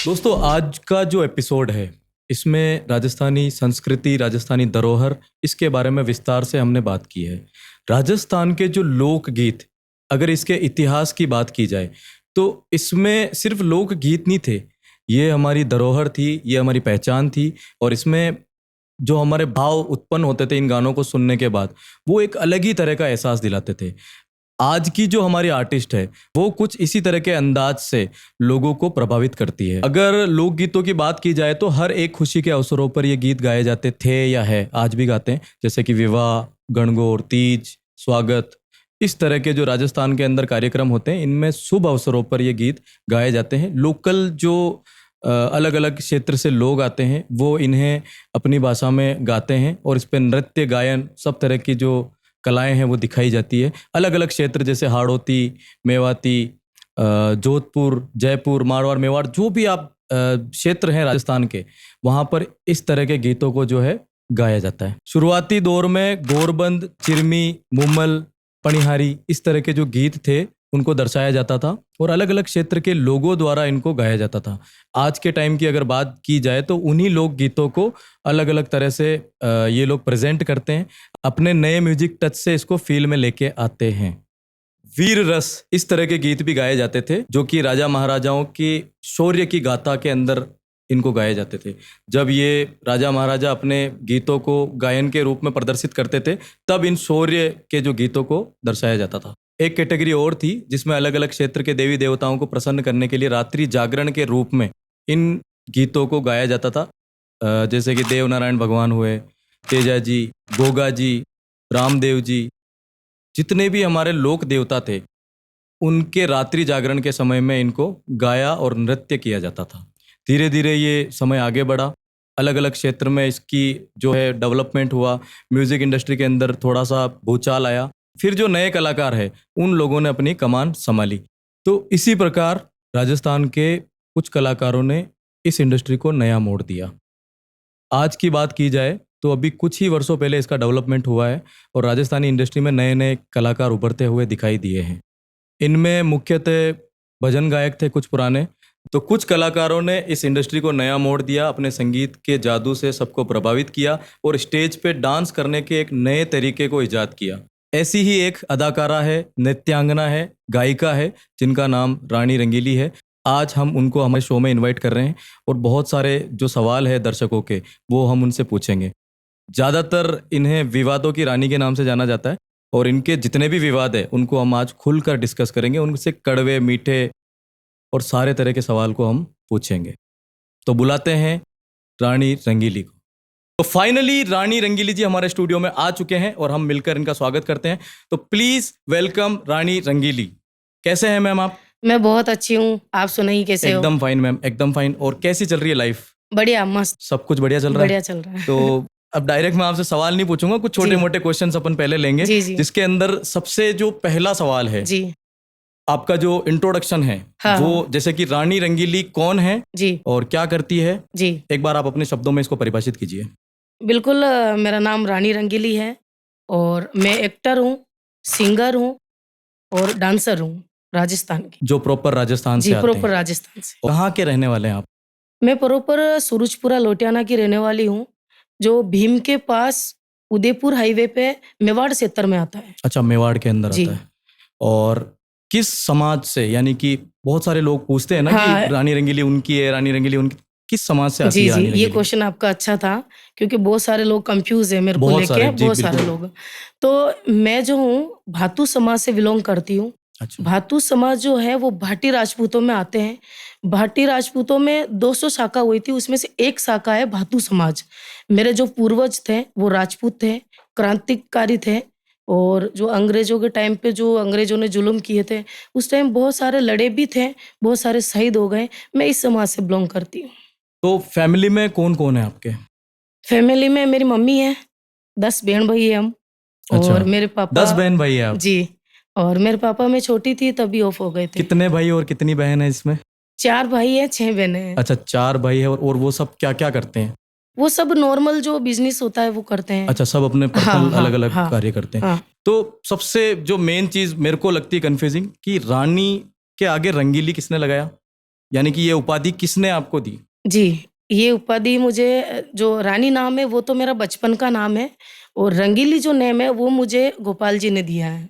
दोस्तों, आज का जो एपिसोड है इसमें राजस्थानी संस्कृति, राजस्थानी धरोहर, इसके बारे में विस्तार से हमने बात की है। राजस्थान के जो लोकगीत, अगर इसके इतिहास की बात की जाए तो इसमें सिर्फ लोकगीत नहीं थे, ये हमारी धरोहर थी, ये हमारी पहचान थी। और इसमें जो हमारे भाव उत्पन्न होते थे इन गानों को सुनने के बाद, वो एक अलग ही तरह का एहसास दिलाते थे। आज की जो हमारी आर्टिस्ट है वो कुछ इसी तरह के अंदाज से लोगों को प्रभावित करती है। अगर लोकगीतों की बात की जाए तो हर एक खुशी के अवसरों पर ये गीत गाए जाते थे या है, आज भी गाते हैं, जैसे कि विवाह, गणगौर, तीज, स्वागत, इस तरह के जो राजस्थान के अंदर कार्यक्रम होते हैं इनमें शुभ अवसरों पर ये गीत गाए जाते हैं। लोकल जो अलग अलग क्षेत्र से लोग आते हैं वो इन्हें अपनी भाषा में गाते हैं और इस पर नृत्य, गायन, सब तरह की जो कलाएं हैं वो दिखाई जाती है। अलग अलग क्षेत्र जैसे हाड़ौती, मेवाती, जोधपुर, जयपुर, मारवाड़, मेवाड़, जो भी आप क्षेत्र हैं राजस्थान के, वहाँ पर इस तरह के गीतों को जो है गाया जाता है। शुरुआती दौर में गोरबंद, चिरमी, मुमल, पणिहारी, इस तरह के जो गीत थे उनको दर्शाया जाता था और अलग अलग क्षेत्र के लोगों द्वारा इनको गाया जाता था। आज के टाइम की अगर बात की जाए तो उन्हीं लोक गीतों को अलग अलग तरह से ये लोग प्रेजेंट करते हैं, अपने नए म्यूजिक टच से इसको फील में लेके आते हैं। वीर रस, इस तरह के गीत भी गाए जाते थे जो कि राजा महाराजाओं की शौर्य की गाथा के अंदर इनको गाए जाते थे। जब ये राजा महाराजा अपने गीतों को गायन के रूप में प्रदर्शित करते थे तब इन शौर्य के जो गीतों को दर्शाया जाता था। एक कैटेगरी और थी जिसमें अलग अलग क्षेत्र के देवी देवताओं को प्रसन्न करने के लिए रात्रि जागरण के रूप में इन गीतों को गाया जाता था। जैसे कि देव नारायण भगवान हुए, तेजा जी, गोगा जी, रामदेव जी, जितने भी हमारे लोक देवता थे उनके रात्रि जागरण के समय में इनको गाया और नृत्य किया जाता था। धीरे धीरे ये समय आगे बढ़ा, अलग अलग क्षेत्र में इसकी जो है डेवलपमेंट हुआ, म्यूजिक इंडस्ट्री के अंदर थोड़ा सा भूचाल आया, फिर जो नए कलाकार है उन लोगों ने अपनी कमान संभाली। तो इसी प्रकार राजस्थान के कुछ कलाकारों ने इस इंडस्ट्री को नया मोड़ दिया। आज की बात की जाए तो अभी कुछ ही वर्षों पहले इसका डेवलपमेंट हुआ है और राजस्थानी इंडस्ट्री में नए नए कलाकार उभरते हुए दिखाई दिए हैं। इनमें मुख्यतः भजन गायक थे कुछ पुराने, तो कुछ कलाकारों ने इस इंडस्ट्री को नया मोड़ दिया, अपने संगीत के जादू से सबको प्रभावित किया और स्टेज पे डांस करने के एक नए तरीके को इजाद किया। ऐसी ही एक अदाकारा है, नृत्यांगना है, गायिका है, जिनका नाम रानी रंगीली है। आज हम उनको हमारे शो में इनवाइट कर रहे हैं और बहुत सारे जो सवाल है दर्शकों के वो हम उनसे पूछेंगे। ज़्यादातर इन्हें विवादों की रानी के नाम से जाना जाता है और इनके जितने भी विवाद है उनको हम आज खुलकर डिस्कस करेंगे, उनसे कड़वे, मीठे और सारे तरह के सवाल को हम पूछेंगे। तो बुलाते हैं रानी रंगीली को। तो फाइनली रानी रंगीली जी हमारे स्टूडियो में आ चुके हैं और हम मिलकर इनका स्वागत करते हैं। तो प्लीज वेलकम रानी रंगीली। कैसे हैं मैम आप? मैं बहुत अच्छी हूँ, आप सुनाइए कैसे हो? एकदम फाइन मैम, एकदम फाइन। और कैसी चल रही है लाइफ? बढ़िया, मस्त, सब कुछ बढ़िया चल रहा है? बढ़िया चल रहा है। तो अब डायरेक्ट मैं आपसे सवाल नहीं पूछूंगा, कुछ छोटे मोटे क्वेश्चंस अपन पहले लेंगे, जिसके अंदर सबसे जो पहला सवाल है जी, आपका जो इंट्रोडक्शन है वो, जैसे कि रानी रंगीली कौन है जी और क्या करती है जी, एक बार आप अपने शब्दों में इसको परिभाषित कीजिए। बिल्कुल, मेरा नाम रानी रंगीली है और मैं एक्टर हूँ, सिंगर हूँ और डांसर हूँ राजस्थान की। जो प्रॉपर राजस्थान से आते हैं? प्रॉपर राजस्थान से। कहाँ के रहने वाले हैं आप? मैं प्रॉपर सूरजपुरा लोटियाना की रहने वाली हूँ, जो भीम के पास उदयपुर हाईवे पे मेवाड़ क्षेत्र में आता है। अच्छा, मेवाड़ के अंदर आता है। और किस समाज से, यानी कि बहुत सारे लोग पूछते हैं ना कि रानी रंगीली उनकी है, रानी रंगीली उनकी, किस समाज से आती है रानी रंगीली? ये क्वेश्चन आपका अच्छा था क्योंकि बहुत सारे लोग कंफ्यूज है मेरे को लेके, बहुत सारे लोग। तो मैं जो हूँ भातु समाज से बिलोंग करती हूँ। अच्छा। भातु समाज जो है वो भाटी राजपूतों में आते हैं। भाटी राजपूतों में 200 शाखा हुई थी, उसमें से एक शाखा है भातु समाज। मेरे जो पूर्वज थे वो राजपूत थे, क्रांतिकारी थे और जो अंग्रेजों के टाइम पे जो अंग्रेजों ने जुल्म किए थे उस टाइम बहुत सारे लड़े भी थे, बहुत सारे शहीद हो गए। मैं इस समाज से बिलोंग करती हूँ। तो फैमिली में कौन कौन है आपके? फैमिली में मेरी मम्मी है, 10 बहन भाई है हम। अच्छा, और मेरे पापा 10 बहन भाई है आप? जी। और मेरे पापा, मैं छोटी थी तभी ऑफ हो गए थे। कितने भाई और कितनी बहन है इसमें? 4 भाई है, 6 बहनें हैं। अच्छा, 4 भाई है। और वो सब क्या क्या करते हैं? वो सब नॉर्मल जो बिजनेस होता है वो करते हैं। अच्छा, सब अपने पर्सनल अलग अलग कार्य करते हैं। तो सबसे जो मेन चीज मेरे को लगती है कंफ्यूजिंग, कि रानी के आगे रंगीली किसने लगाया? यानी कि ये उपाधि किसने आपको दी? जी, ये उपाधि मुझे जो रानी नाम है वो तो मेरा बचपन का नाम है, और रंगीली जो नेम है वो मुझे गोपाल जी ने दिया है।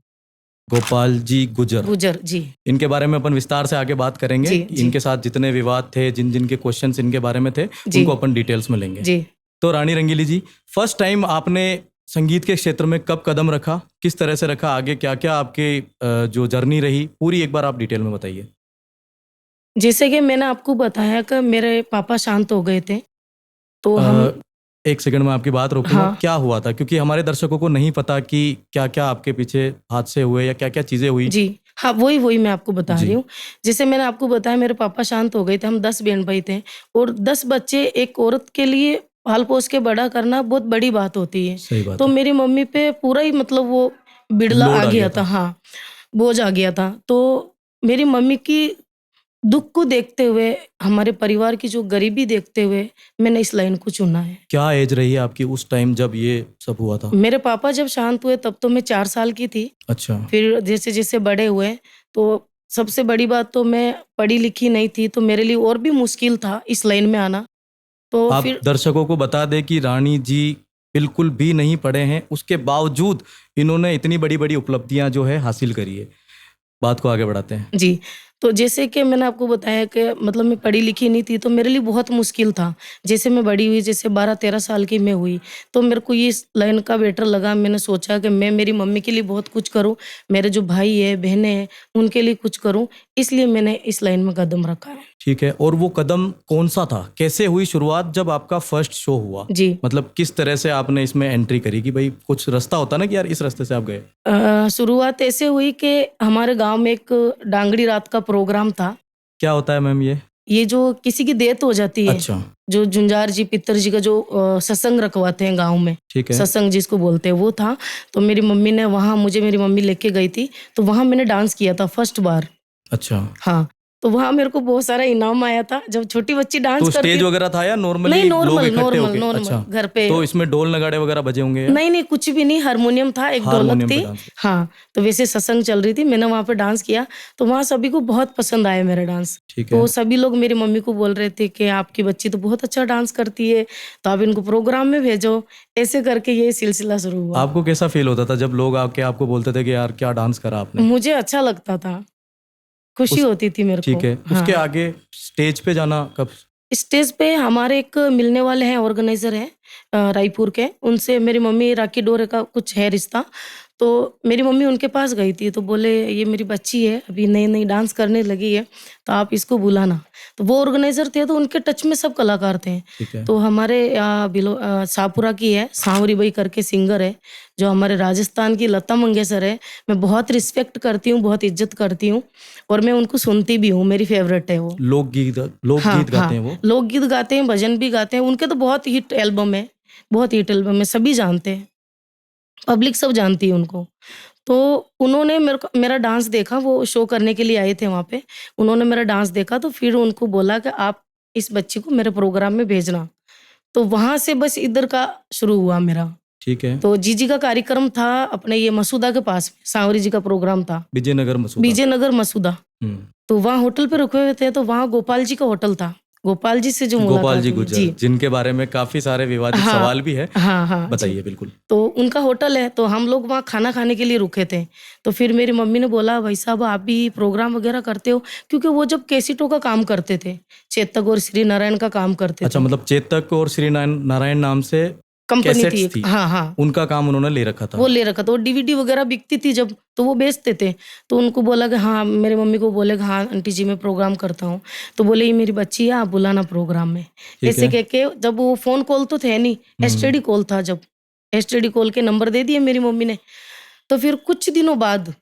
गोपाल जी गुजर। गुजर, जी। इनके बारे में अपन विस्तार से आगे बात करेंगे। जी, जी। इनके साथ जितने विवाद थे, जिन जिन के क्वेश्चंस इनके बारे में थे, जी। उनको अपन डिटेल्स में लेंगे। जी। तो रानी रंगीली जी, फर्स्ट टाइम आपने संगीत के क्षेत्र में कब कदम रखा, किस तरह से रखा, आगे क्या क्या आपके जो जर्नी रही, पूरी एक बार आप डिटेल में बताइए। जैसे कि मैंने आपको बताया कि मेरे पापा शांत हो गए थे, तो हम एक सेकंड में आपकी बात रोकूंगा। हाँ। क्या हुआ था, क्योंकि हमारे दर्शकों को नहीं पता कि क्या क्या आपके पीछे हादसे हुए या क्या क्या चीजें हुई। जी, हाँ, वही मैं आपको बता जी। रही हूँ। जैसे मैंने आपको बताया मेरे पापा शांत हो गए थे, हम 10 बहन-भाई थे, और 10 बच्चे एक औरत के लिए पाल-पोस के बड़ा करना बहुत बड़ी बात होती है। सही बात तो है। मेरी मम्मी पे पूरा ही मतलब वो बिड़ला लोड आ आ गया गया था। था। हाँ, बोझ आ गया था। तो मेरी मम्मी की दुःख को देखते हुए, हमारे परिवार की जो गरीबी देखते हुए, मैंने इस लाइन को चुना है। क्या एज रही आपकी उस टाइम जब ये सब हुआ था? मेरे पापा जब शांत हुए तब तो मैं 4 साल की थी। अच्छा। फिर जैसे-जैसे बड़े हुए, तो सबसे बड़ी बात तो मैं पढ़ी-लिखी नहीं थी, तो मेरे लिए और भी मुश्किल था इस लाइन में आना। तो आप फिर दर्शकों को बता दें कि रानी जी बिल्कुल भी नहीं पढ़े हैं, उसके बावजूद इन्होंने इतनी बड़ी-बड़ी उपलब्धियां जो है हासिल करी है। बात को आगे बढ़ाते हैं। जी, तो जैसे कि मैंने आपको बताया कि मतलब मैं पढ़ी-लिखी नहीं थी, तो मेरे लिए बहुत मुश्किल था। जैसे मैं बड़ी हुई, जैसे 12-13 साल की मैं हुई, तो मेरे को ये इस लाइन का बेटर लगा। मैंने सोचा कि मैं मेरी मम्मी के लिए बहुत कुछ करूँ, मेरे जो भाई हैं, बहनें हैं, उनके लिए कुछ करूँ, इसलिए मैंने इस लाइन में कदम रखा है। ठीक है, और वो कदम कौन-सा था? कैसे हुई शुरुआत जब आपका फर्स्ट शो हुआ? जी। मतलब किस तरह से आपने इसमें एंट्री करी कि भई कुछ रास्ता होता है ना कि यार इस रास्ते से आप गए? शुरुआत ऐसे हुई कि हमारे गाँव में एक डांगड़ी रात का प्रोग्राम था। क्या होता है मैम ये? ये जो किसी की डेथ हो जाती है, अच्छा। जो झुंझार जी, पित्तर जी का जो सत्संग रखवाते हैं गाँव में, ठीक है। सत्संग जिसको बोलते हैं, वो था। तो मेरी मम्मी ने वहाँ मुझे मेरी मम्मी लेके गई थी, तो वहाँ मैंने डांस किया था फर्स्ट बार। अच्छा। हाँ, तो वहाँ मेरे को बहुत सारा इनाम आया था। जब छोटी बच्ची डांस तो करती स्टेज वगैरह था या नॉर्मली नहीं, लोग नॉर्मल इकट्ठे नॉर्मल होके? नॉर्मल अच्छा। घर पे। तो इसमें ढोल नगाड़े वगैरह बजे होंगे या? नहीं, कुछ भी नहीं, हारमोनियम था, एक ढोलक हारमोनियम पे थी। डांस। हाँ, तो वैसे सत्संग चल रही थी, मैंने वहाँ पे डांस किया, तो वहाँ सभी को बहुत पसंद आया मेरा डांस। ठीक है। तो सभी लोग मेरी मम्मी को बोल रहे थे कि आपकी बच्ची तो बहुत अच्छा डांस करती है, तो आप इनको प्रोग्राम में भेजो। ऐसे करके ये सिलसिला शुरू हुआ। आपको कैसा फील होता था जब लोग आके आपको बोलते थे कि यार क्या डांस करा आपने? मुझे अच्छा लगता था, खुशी उस होती थी मेरे को। ठीक है। उसके हाँ। आगे स्टेज पे जाना कब? स्टेज पे हमारे एक मिलने वाले हैं, ऑर्गेनाइजर हैं रायपुर के, उनसे मेरी मम्मी राखी डोरे का कुछ है रिश्ता, तो मेरी मम्मी उनके पास गई थी, तो बोले ये मेरी बच्ची है, अभी नई-नई डांस करने लगी है, तो आप इसको बुलाना। तो वो ऑर्गेनाइजर थे, तो उनके टच में सब कलाकार थे। ठीक है। तो हमारे शाहपुरा की है, सांवरी बाई करके सिंगर है, जो हमारे राजस्थान की लता मंगेशकर है। मैं बहुत रिस्पेक्ट करती हूँ, बहुत इज़्ज़त करती हूँ, और मैं उनको सुनती भी हूँ, मेरी फेवरेट है वो। लोकगीत गाते हैं वो? लोकगीत गाते हैं, भजन भी गाते हैं। उनके तो बहुत हिट एल्बम है, बहुत हिट एल्बम है, सभी जानते हैं, पब्लिक सब जानती है उनको। तो उन्होंने मेरा डांस देखा, वो शो करने के लिए आए थे वहाँ पे। उन्होंने मेरा डांस देखा, तो फिर उनको बोला कि आप इस बच्ची को मेरे प्रोग्राम में भेजना। तो वहाँ से बस इधर का शुरू हुआ मेरा। ठीक है। तो जीजी का कार्यक्रम था अपने ये मसूदा के पास में, सांवरी जी का प्रोग्राम था। विजयनगर मसूदा। विजयनगर मसूदा। तो वहाँ होटल पे रुके हुए थे, तो वहाँ गोपाल जी का होटल था। गोपाल जी से जो गोपाल मुलाकात जी हुई। गुजर, जी। जिनके बारे में काफी सारे विवादित हाँ, सवाल भी है। हाँ, जी। बताइए बिल्कुल। तो उनका होटल है, तो हम लोग वहाँ खाना खाने के लिए रुके थे। तो फिर मेरी मम्मी ने बोला, भाई साहब आप भी प्रोग्राम वगैरह करते हो? क्योंकि वो जब कैसेटों का काम करते थे, चेतक और श्री नारायण का काम करते थे। अच्छा, मतलब चेतक और श्री नारायण नाम से कंपनी थी कैसेट्स एक। थी। हाँ। उनका काम उन्होंने ले रखा था। वो ले रखा था, वो डीवीडी वगैरह बिकती थी जब, तो वो बेचते थे। तो उनको बोला कि हाँ, मेरी मम्मी को बोले कि हाँ आंटी जी मैं प्रोग्राम करता हूँ। तो बोले ये मेरी बच्ची है, आप बुलाना प्रोग्राम में। ऐसे कह के, जब वो फोन कॉल तो थे नहीं, एसटीडी कॉल था, जब एसटीडी कॉल के नंबर दे दिए मेरी मम्मी ने। तो फिर कुछ दिनों बाद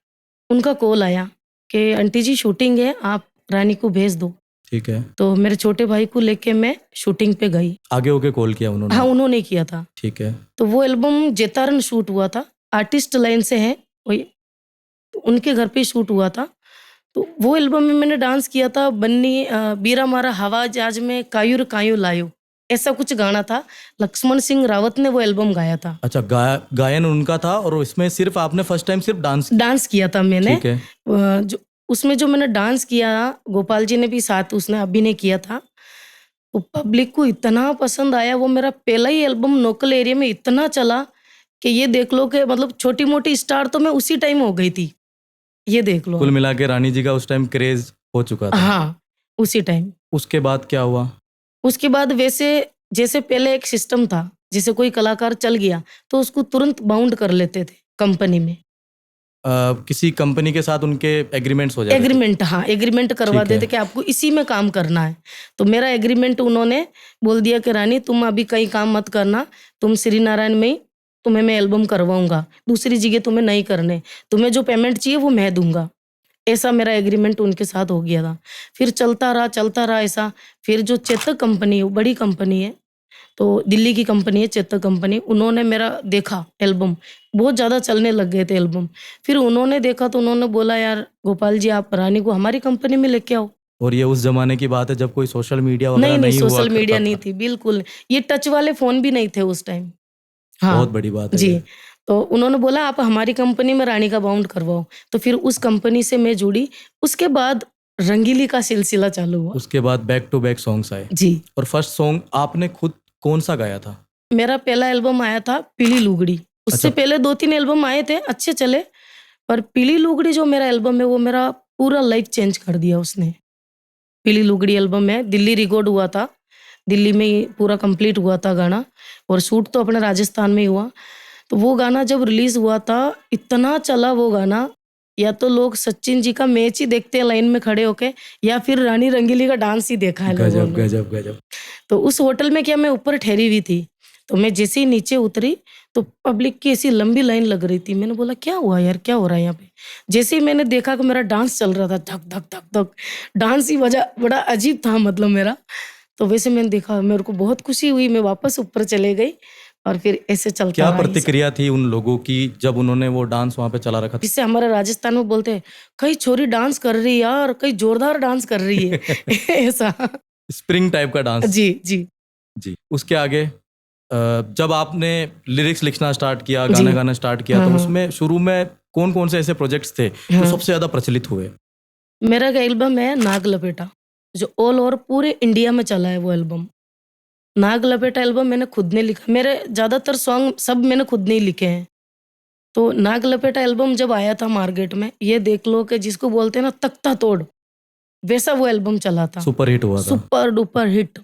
उनका कॉल आया कि आंटी जी शूटिंग है, आप रानी को भेज दो। ठीक है। तो मेरे छोटे भाई को लेके मैं शूटिंग पे गई। आगे होके कॉल किया उन्होंने? हाँ, उन्होंने किया था। ठीक है। तो वो एल्बम जेतारन शूट हुआ था, आर्टिस्ट लाइन से है वही, उनके घर पे शूट हुआ था। तो वो एल्बम में मैंने डांस किया था, बन्नी बीरा मारा हवा जहाज में कायूर कायूं लायो, ऐसा कुछ गाना था। लक्ष्मण सिंह रावत ने वो एल्बम गाया था। अच्छा, गायन उनका था और इसमें सिर्फ आपने फर्स्ट टाइम सिर्फ डांस किया था मैंने। ठीक है। जो उसमें जो मैंने डांस किया, गोपाल जी ने भी साथ उसने अभिनय किया था, तो पब्लिक को इतना पसंद आया। वो मेरा पहला ही एल्बम लोकल एरिया में इतना चला कि ये देख लो कि मतलब छोटी-मोटी स्टार तो मैं उसी टाइम हो गई थी। ये देख लो कुल आप। मिला के रानी जी का उस टाइम क्रेज हो चुका था। हाँ, उसी टाइम। उसके बाद क्या हुआ? उसके बाद वैसे जैसे पहले एक सिस्टम था, जैसे कोई कलाकार चल गया तो उसको तुरंत बाउंड कर लेते थे कंपनी में। किसी कंपनी के साथ उनके एग्रीमेंट्स हो जाते थे। एग्रीमेंट, हाँ, एग्रीमेंट करवा ठीक है। देते कि आपको इसी में काम करना है। तो मेरा एग्रीमेंट उन्होंने बोल दिया कि रानी तुम अभी कहीं काम मत करना, तुम श्री नारायण में ही तुम्हें मैं एल्बम करवाऊँगा, दूसरी जगह तुम्हें नहीं करने, तुम्हें जो पेमेंट चाहिए वो मैं दूँगा। ऐसा मेरा एग्रीमेंट उनके साथ हो गया था। फिर चलता रहा ऐसा। फिर जो चेतक कंपनी है, वो बड़ी कंपनी है, तो दिल्ली की कंपनी है चेतक कंपनी, उन्होंने मेरा देखा एल्बम, बहुत ज़्यादा चलने लग गए थे एल्बम। फिर उन्होंने देखा तो उन्होंने बोला, यार गोपाल जी आप रानी को हमारी कंपनी में लेके आओ। और ये उस जमाने की बात है जब कोई सोशल मीडिया वगैरह नहीं, नहीं हुआ सोशल करता मीडिया नहीं था। थी, बिल्कुल। ये टच वाले फ़ोन भी नहीं थे उस टाइम। बहुत हाँ, बड़ी बात है जी। ये। तो उन्होंने बोला आप हमारी कंपनी में रानी का बाउंड करवाओ। तो फिर उस कंपनी से मैं जुड़ी। उसके बाद रंगीली का सिलसिला चालू हुआ। उसके बाद बैक टू बैक सॉन्ग्स आए। जी। और फर्स्ट सॉन्ग आपने खुद कौन सा गाया था? मेरा पहला एल्बम आया था पीली लुगड़ी। उससे अच्छा। पहले 2-3 एल्बम आए थे, अच्छे चले। पर पीली लुगड़ी जो मेरा एल्बम है वो मेरा पूरा लाइफ चेंज कर दिया उसने। पीली लुगड़ी एल्बम है, दिल्ली रिकॉर्ड हुआ था। दिल्ली में ही पूरा कंप्लीट हुआ था गाना, और शूट तो अपने राजस्थान में ही हुआ। तो वो गाना जब रिलीज़ हुआ था, इतना चला वो गाना, या तो लोग सचिन जी का मैच ही देखते हैं लाइन में खड़े होके, या फिर रानी रंगीली का डांस ही देखा है लोगों गजब ने। गजब गजब। तो उस होटल में क्या मैं ऊपर ठहरी हुई थी, तो मैं जैसे ही नीचे उतरी तो पब्लिक की ऐसी लंबी लाइन लग रही थी। मैंने बोला क्या हुआ यार, क्या हो रहा है यहाँ पे? जैसे ही मैंने देखा कि मेरा डांस चल रहा था, धक धक धक धक, डांस ही वजह बड़ा अजीब था मतलब मेरा। तो वैसे मैंने देखा, मेरे को बहुत खुशी हुई, मैं वापस ऊपर चले गई और फिर ऐसे चलता क्या रहा ये सब। प्रतिक्रिया थी उन लोगों की जब उन्होंने वो डांस वहां पे चला रखा था? जिससे हमारे राजस्थान में बोलते हैं, कई छोरी डांस कर रही है यार, कई जोरदार डांस कर रही है। ऐसा। स्प्रिंग टाइप का डांस। जी, जी, जी। उसके आगे जब आपने लिरिक्स लिखना स्टार्ट किया, जी। गाना गाना स्टार्ट किया, हाँ, तो हाँ, उसमें शुरू में कौन कौन से ऐसे प्रोजेक्ट्स थे जो हाँ। सबसे ज्यादा प्रचलित हुए? मेरा एक एल्बम है नाग लपेटा, जो ऑल ओवर पूरे इंडिया में चला है वो एल्बम। नाग लपेटा एल्बम मैंने खुद ने लिखा। मेरे ज़्यादातर सॉन्ग सब मैंने खुद ने ही लिखे हैं। तो नाग लपेटा एल्बम जब आया था मार्केट में, ये देख लो कि जिसको बोलते हैं ना तख्ता तोड़, वैसा वो एल्बम चला था। सुपर हिट हुआ था। सुपर डुपर हिट,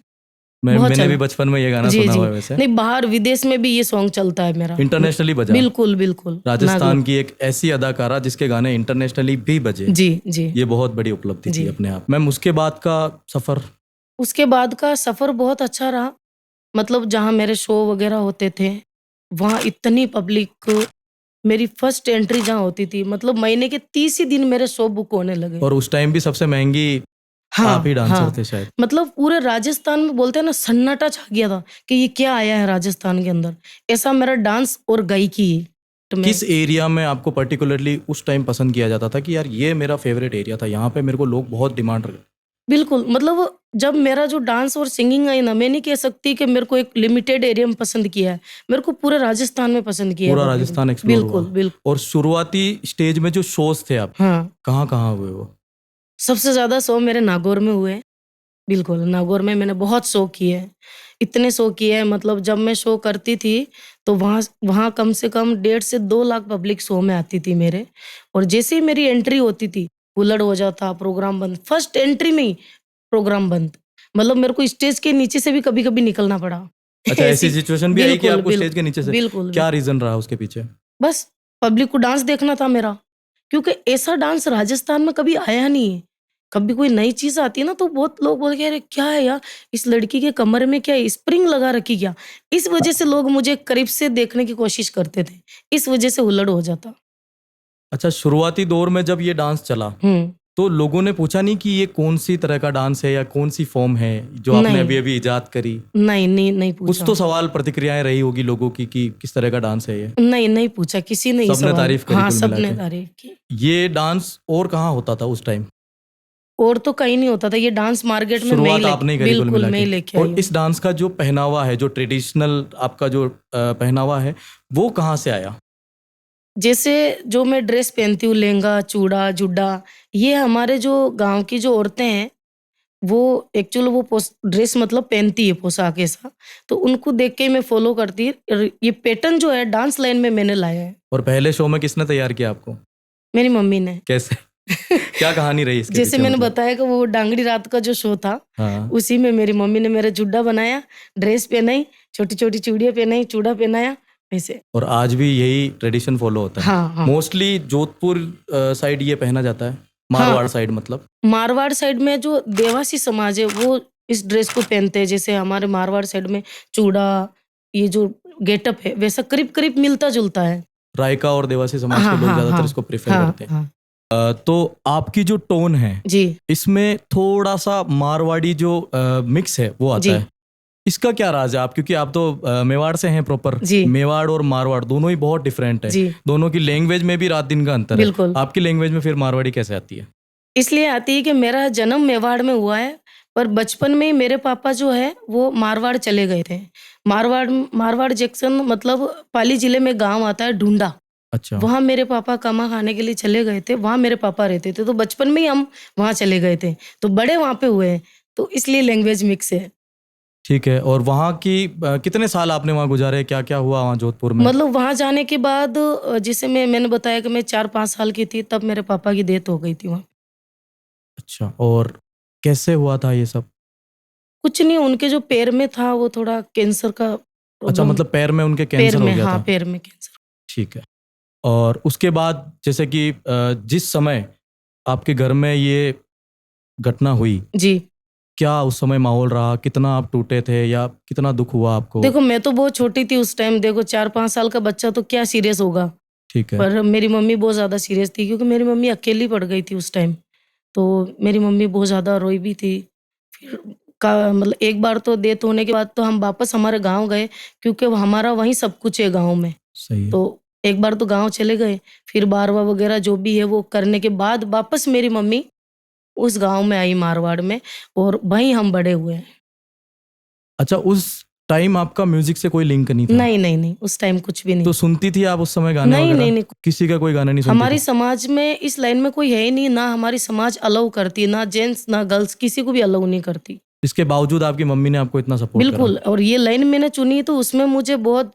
बहुत मैंने भी चला। बचपन में ये गाना जी, सुना जी। हुआ है वैसे। नहीं, बाहर विदेश में भी ये सॉन्ग चलता है मेरा। इंटरनेशनली बजा। बिल्कुल, बिल्कुल। राजस्थान की एक ऐसी अदाकारा जिसके गाने इंटरनेशनली भी बजे, जी, जी, ये बहुत बड़ी उपलब्धि थी जी। अपने आप। मैम उसके बाद का सफर? उसके बाद का सफ़र बहुत अच्छा रहा। मतलब जहाँ मेरे शो वगैरह होते थे, वहाँ इतनी पब्लिक, मेरी फर्स्ट एंट्री जहाँ होती थी, मतलब महीने के 30 ही दिन मेरे शो बुक होने लगे। और उस टाइम भी सबसे महंगी आप ही हाँ, डांसर हाँ। थे शायद। मतलब पूरे राजस्थान में बोलते हैं ना सन्नाटा छा गया था कि ये क्या आया है राजस्थान के अंदर। ऐसा मेरा डांस और गायकी है। तो मैं किस एरिया में आपको पर्टिकुलरली उस टाइम पसंद किया जाता था कि यार ये मेरा फेवरेट एरिया था, यहाँ पे मेरे को लोग बहुत डिमांड रहे? बिल्कुल, मतलब जब मेरा जो डांस और सिंगिंग आई ना, मैं नहीं कह सकती कि मेरे को एक लिमिटेड एरिया में पसंद किया है। मेरे को पूरे राजस्थान में पसंद किया है पूरा पब्लिक ने। राजस्थान एक्सप्लोर हुआ। बिल्कुल, बिल्कुल। और शुरुआती स्टेज में जो शोज थे आप, हाँ, कहाँ कहाँ हुए वो? सबसे ज़्यादा शो मेरे नागौर में हुए। बिल्कुल, नागौर में मैंने बहुत शो किए हैं। इतने शो किए हैं, मतलब जब मैं शो करती थी तो वहाँ वहाँ कम से कम 1.5 से 2 लाख पब्लिक शो में आती थी मेरे। और जैसे ही मेरी एंट्री होती थी, हुल्लड़ हो जाता, प्रोग्राम बंद। फर्स्ट एंट्री में ही प्रोग्राम बंद। मतलब मेरे को स्टेज के नीचे से भी कभी-कभी निकलना पड़ा। अच्छा, ऐसी ऐसी सिचुएशन भी आई कि बिल्कुल, आपको स्टेज के नीचे से? बिल्कुल, क्या बिल्कुल। रीजन रहा उसके पीछे? बस पब्लिक को डांस देखना था मेरा, क्योंकि ऐसा डांस राजस्थान में कभी आया नहीं है। कभी कोई नई चीज़ आती है ना तो बहुत लोग बोलते हैं, अरे क्या है यार, इस लड़की के कमर में क्या है, स्प्रिंग लगा रखी क्या? इस वजह से लोग मुझे करीब से देखने की कोशिश करते थे। इस वजह से हुल्लड़ हो जाता। अच्छा, शुरुआती दौर में जब ये डांस चला, हुँ। तो लोगों ने पूछा नहीं कि ये कौन सी तरह का डांस है या कौन सी फॉर्म है जो आपने नहीं, अभी अभी इजाद करी? नहीं कुछ पूछा। तो सवाल प्रतिक्रियाएं रही होगी लोगों की कि किस तरह का डांस है ये? नहीं पूछा, किसी ने ये सबने सवाल। तारीफ करी हाँ, कुल मिला सबने के। तारीफ़ की। ये डांस और कहाँ होता था उस टाइम? और तो कहीं नहीं होता था, ये डांस मार्केट में मैं ही शुरुआत आपने ही करी कुल बिल्कुल मिला मैं के। ही लेके आई और हूँ। इस डांस का जो पहनावा है, जो ट्रेडिशनल आपका जो पहनावा है, वो कहाँ से आया? जैसे जो मैं ड्रेस पहनती हूँ, लहंगा, चूड़ा, जुड्डा, ये हमारे जो गाँव की जो औरतें हैं, वो एक्चुअल वो ड्रेस मतलब पहनती है पोशाक ऐसा, तो उनको देख के मैं फॉलो करती है। ये पैटर्न जो है डांस लाइन में मैंने लाया है। और पहले शो में किसने तैयार किया आपको? मेरी मम्मी ने। कैसे? क्या कहानी रही इसके जैसे पीछे मैंने मतलब? बताया कि वो डांगड़ी रात का जो शो था, हाँ। उसी में मेरी मम्मी ने मेरा जुड्डा बनाया, ड्रेस पहनाई, छोटी-छोटी चूड़ियाँ पहनाई, चूड़ा पहनाया, ऐसे। और आज भी यही ट्रेडिशन फॉलो होता है? हाँ, हाँ। मोस्टली जोधपुर साइड ये पहना जाता है, मारवाड़ साइड मतलब? मारवाड़ साइड में जो देवासी समाज है वो इस ड्रेस को पहनते हैं। जैसे हमारे मारवाड़ साइड में चूड़ा, ये जो गेटअप है वैसा करीब-करीब मिलता-जुलता है। रायका और देवासी समाज के लोग ज्यादातर इसको प्रेफर करते हैं। तो आपकी जो टोन है जी, इसमें थोड़ा सा मारवाड़ी जो मिक्स है वो आता है। इसका क्या राज है? आप क्योंकि आप तो मेवाड़ से हैं प्रॉपर, मेवाड़ और मारवाड़ दोनों ही बहुत डिफरेंट है, दोनों की लैंग्वेज में भी रात दिन का अंतर है। आपकी लैंग्वेज में फिर मारवाड़ी कैसे आती है? इसलिए आती है कि मेरा जन्म मेवाड़ में हुआ है, पर बचपन में ही मेरे पापा जो है वो मारवाड़ चले गए थे। मारवाड़ जंक्शन मतलब पाली जिले में गांव आता है ढूंढा। अच्छा। वहाँ मेरे पापा कमा खाने के लिए चले गए थे, वहाँ मेरे पापा रहते थे, तो बचपन में ही हम वहाँ चले गए थे, तो बड़े वहाँ पे हुए हैं, तो इसलिए लैंग्वेज मिक्स है। ठीक है। और वहाँ की कितने साल आपने वहाँ गुजारे? क्या क्या हुआ वहाँ जोधपुर में? मतलब वहाँ जाने के बाद जैसे मैंने बताया कि मैं 4-5 साल की थी, तब मेरे पापा की डेथ हो गई थी वहाँ। अच्छा। और कैसे हुआ था ये सब? कुछ नहीं, उनके जो पैर में था वो थोड़ा कैंसर का अच्छा, प्रॉब्लम। मतलब पैर में उनके कैंसर हो गया था? पैर में कैंसर। ठीक है। और उसके बाद जैसे कि जिस समय आपके घर में ये घटना हुई, जी, क्या उस समय माहौल रहा? कितना आप टूटे थे या कितना दुख हुआ आपको? देखो मैं तो बहुत छोटी थी उस टाइम, देखो 4-5 साल का बच्चा तो क्या सीरियस होगा। ठीक है। पर मेरी मम्मी बहुत ज़्यादा सीरियस थी, क्योंकि मेरी मम्मी अकेली पड़ गई थी उस टाइम। तो मेरी मम्मी बहुत ज़्यादा रोई भी थी। फिर का मतलब एक बार तो डेथ होने के बाद तो हम वापस हमारे गाँव गए, क्योंकि हमारा वहीं सब कुछ है गाँव में। सही है। तो एक बार तो गाँव चले गए, फिर बारवा वगैरह जो भी है वो करने के बाद वापस मेरी मम्मी उस गाँव में आई मारवाड़ में, और वहीं हम बड़े हुए हैं। अच्छा, उस टाइम आपका म्यूजिक से कोई लिंक नहीं था? नहीं, उस टाइम कुछ भी नहीं। तो सुनती थी आप उस समय गाने वगैरह? नहीं। किसी का कोई गाना नहीं सुनती हमारी थी? समाज में इस लाइन में कोई है ही नहीं, ना हमारी समाज अलाउ करती है, ना जेंट्स ना गर्ल्स, किसी को भी अलाउ नहीं करती। इसके बावजूद आपकी मम्मी ने आपको इतना सपोर्ट करा? बिल्कुल। और ये लाइन मैंने चुनी तो उसमें मुझे बहुत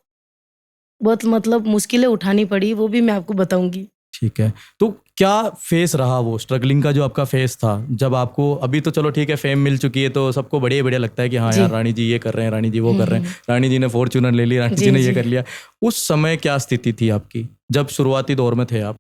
बहुत मतलब मुश्किलें उठानी पड़ी, वो भी मैं आपको बताऊंगी। ठीक है। तो क्या फेस रहा वो स्ट्रगलिंग का जो आपका फेस था, जब आपको, अभी तो चलो ठीक है फेम मिल चुकी है तो सबको बढ़िया बढ़िया लगता है कि हाँ यार रानी जी ये कर रहे हैं, रानी जी वो कर रहे हैं, रानी जी ने फॉर्च्यूनर ले ली, रानी जी ने ये कर लिया। उस समय क्या स्थिति थी आपकी जब शुरुआती दौर में थे आप?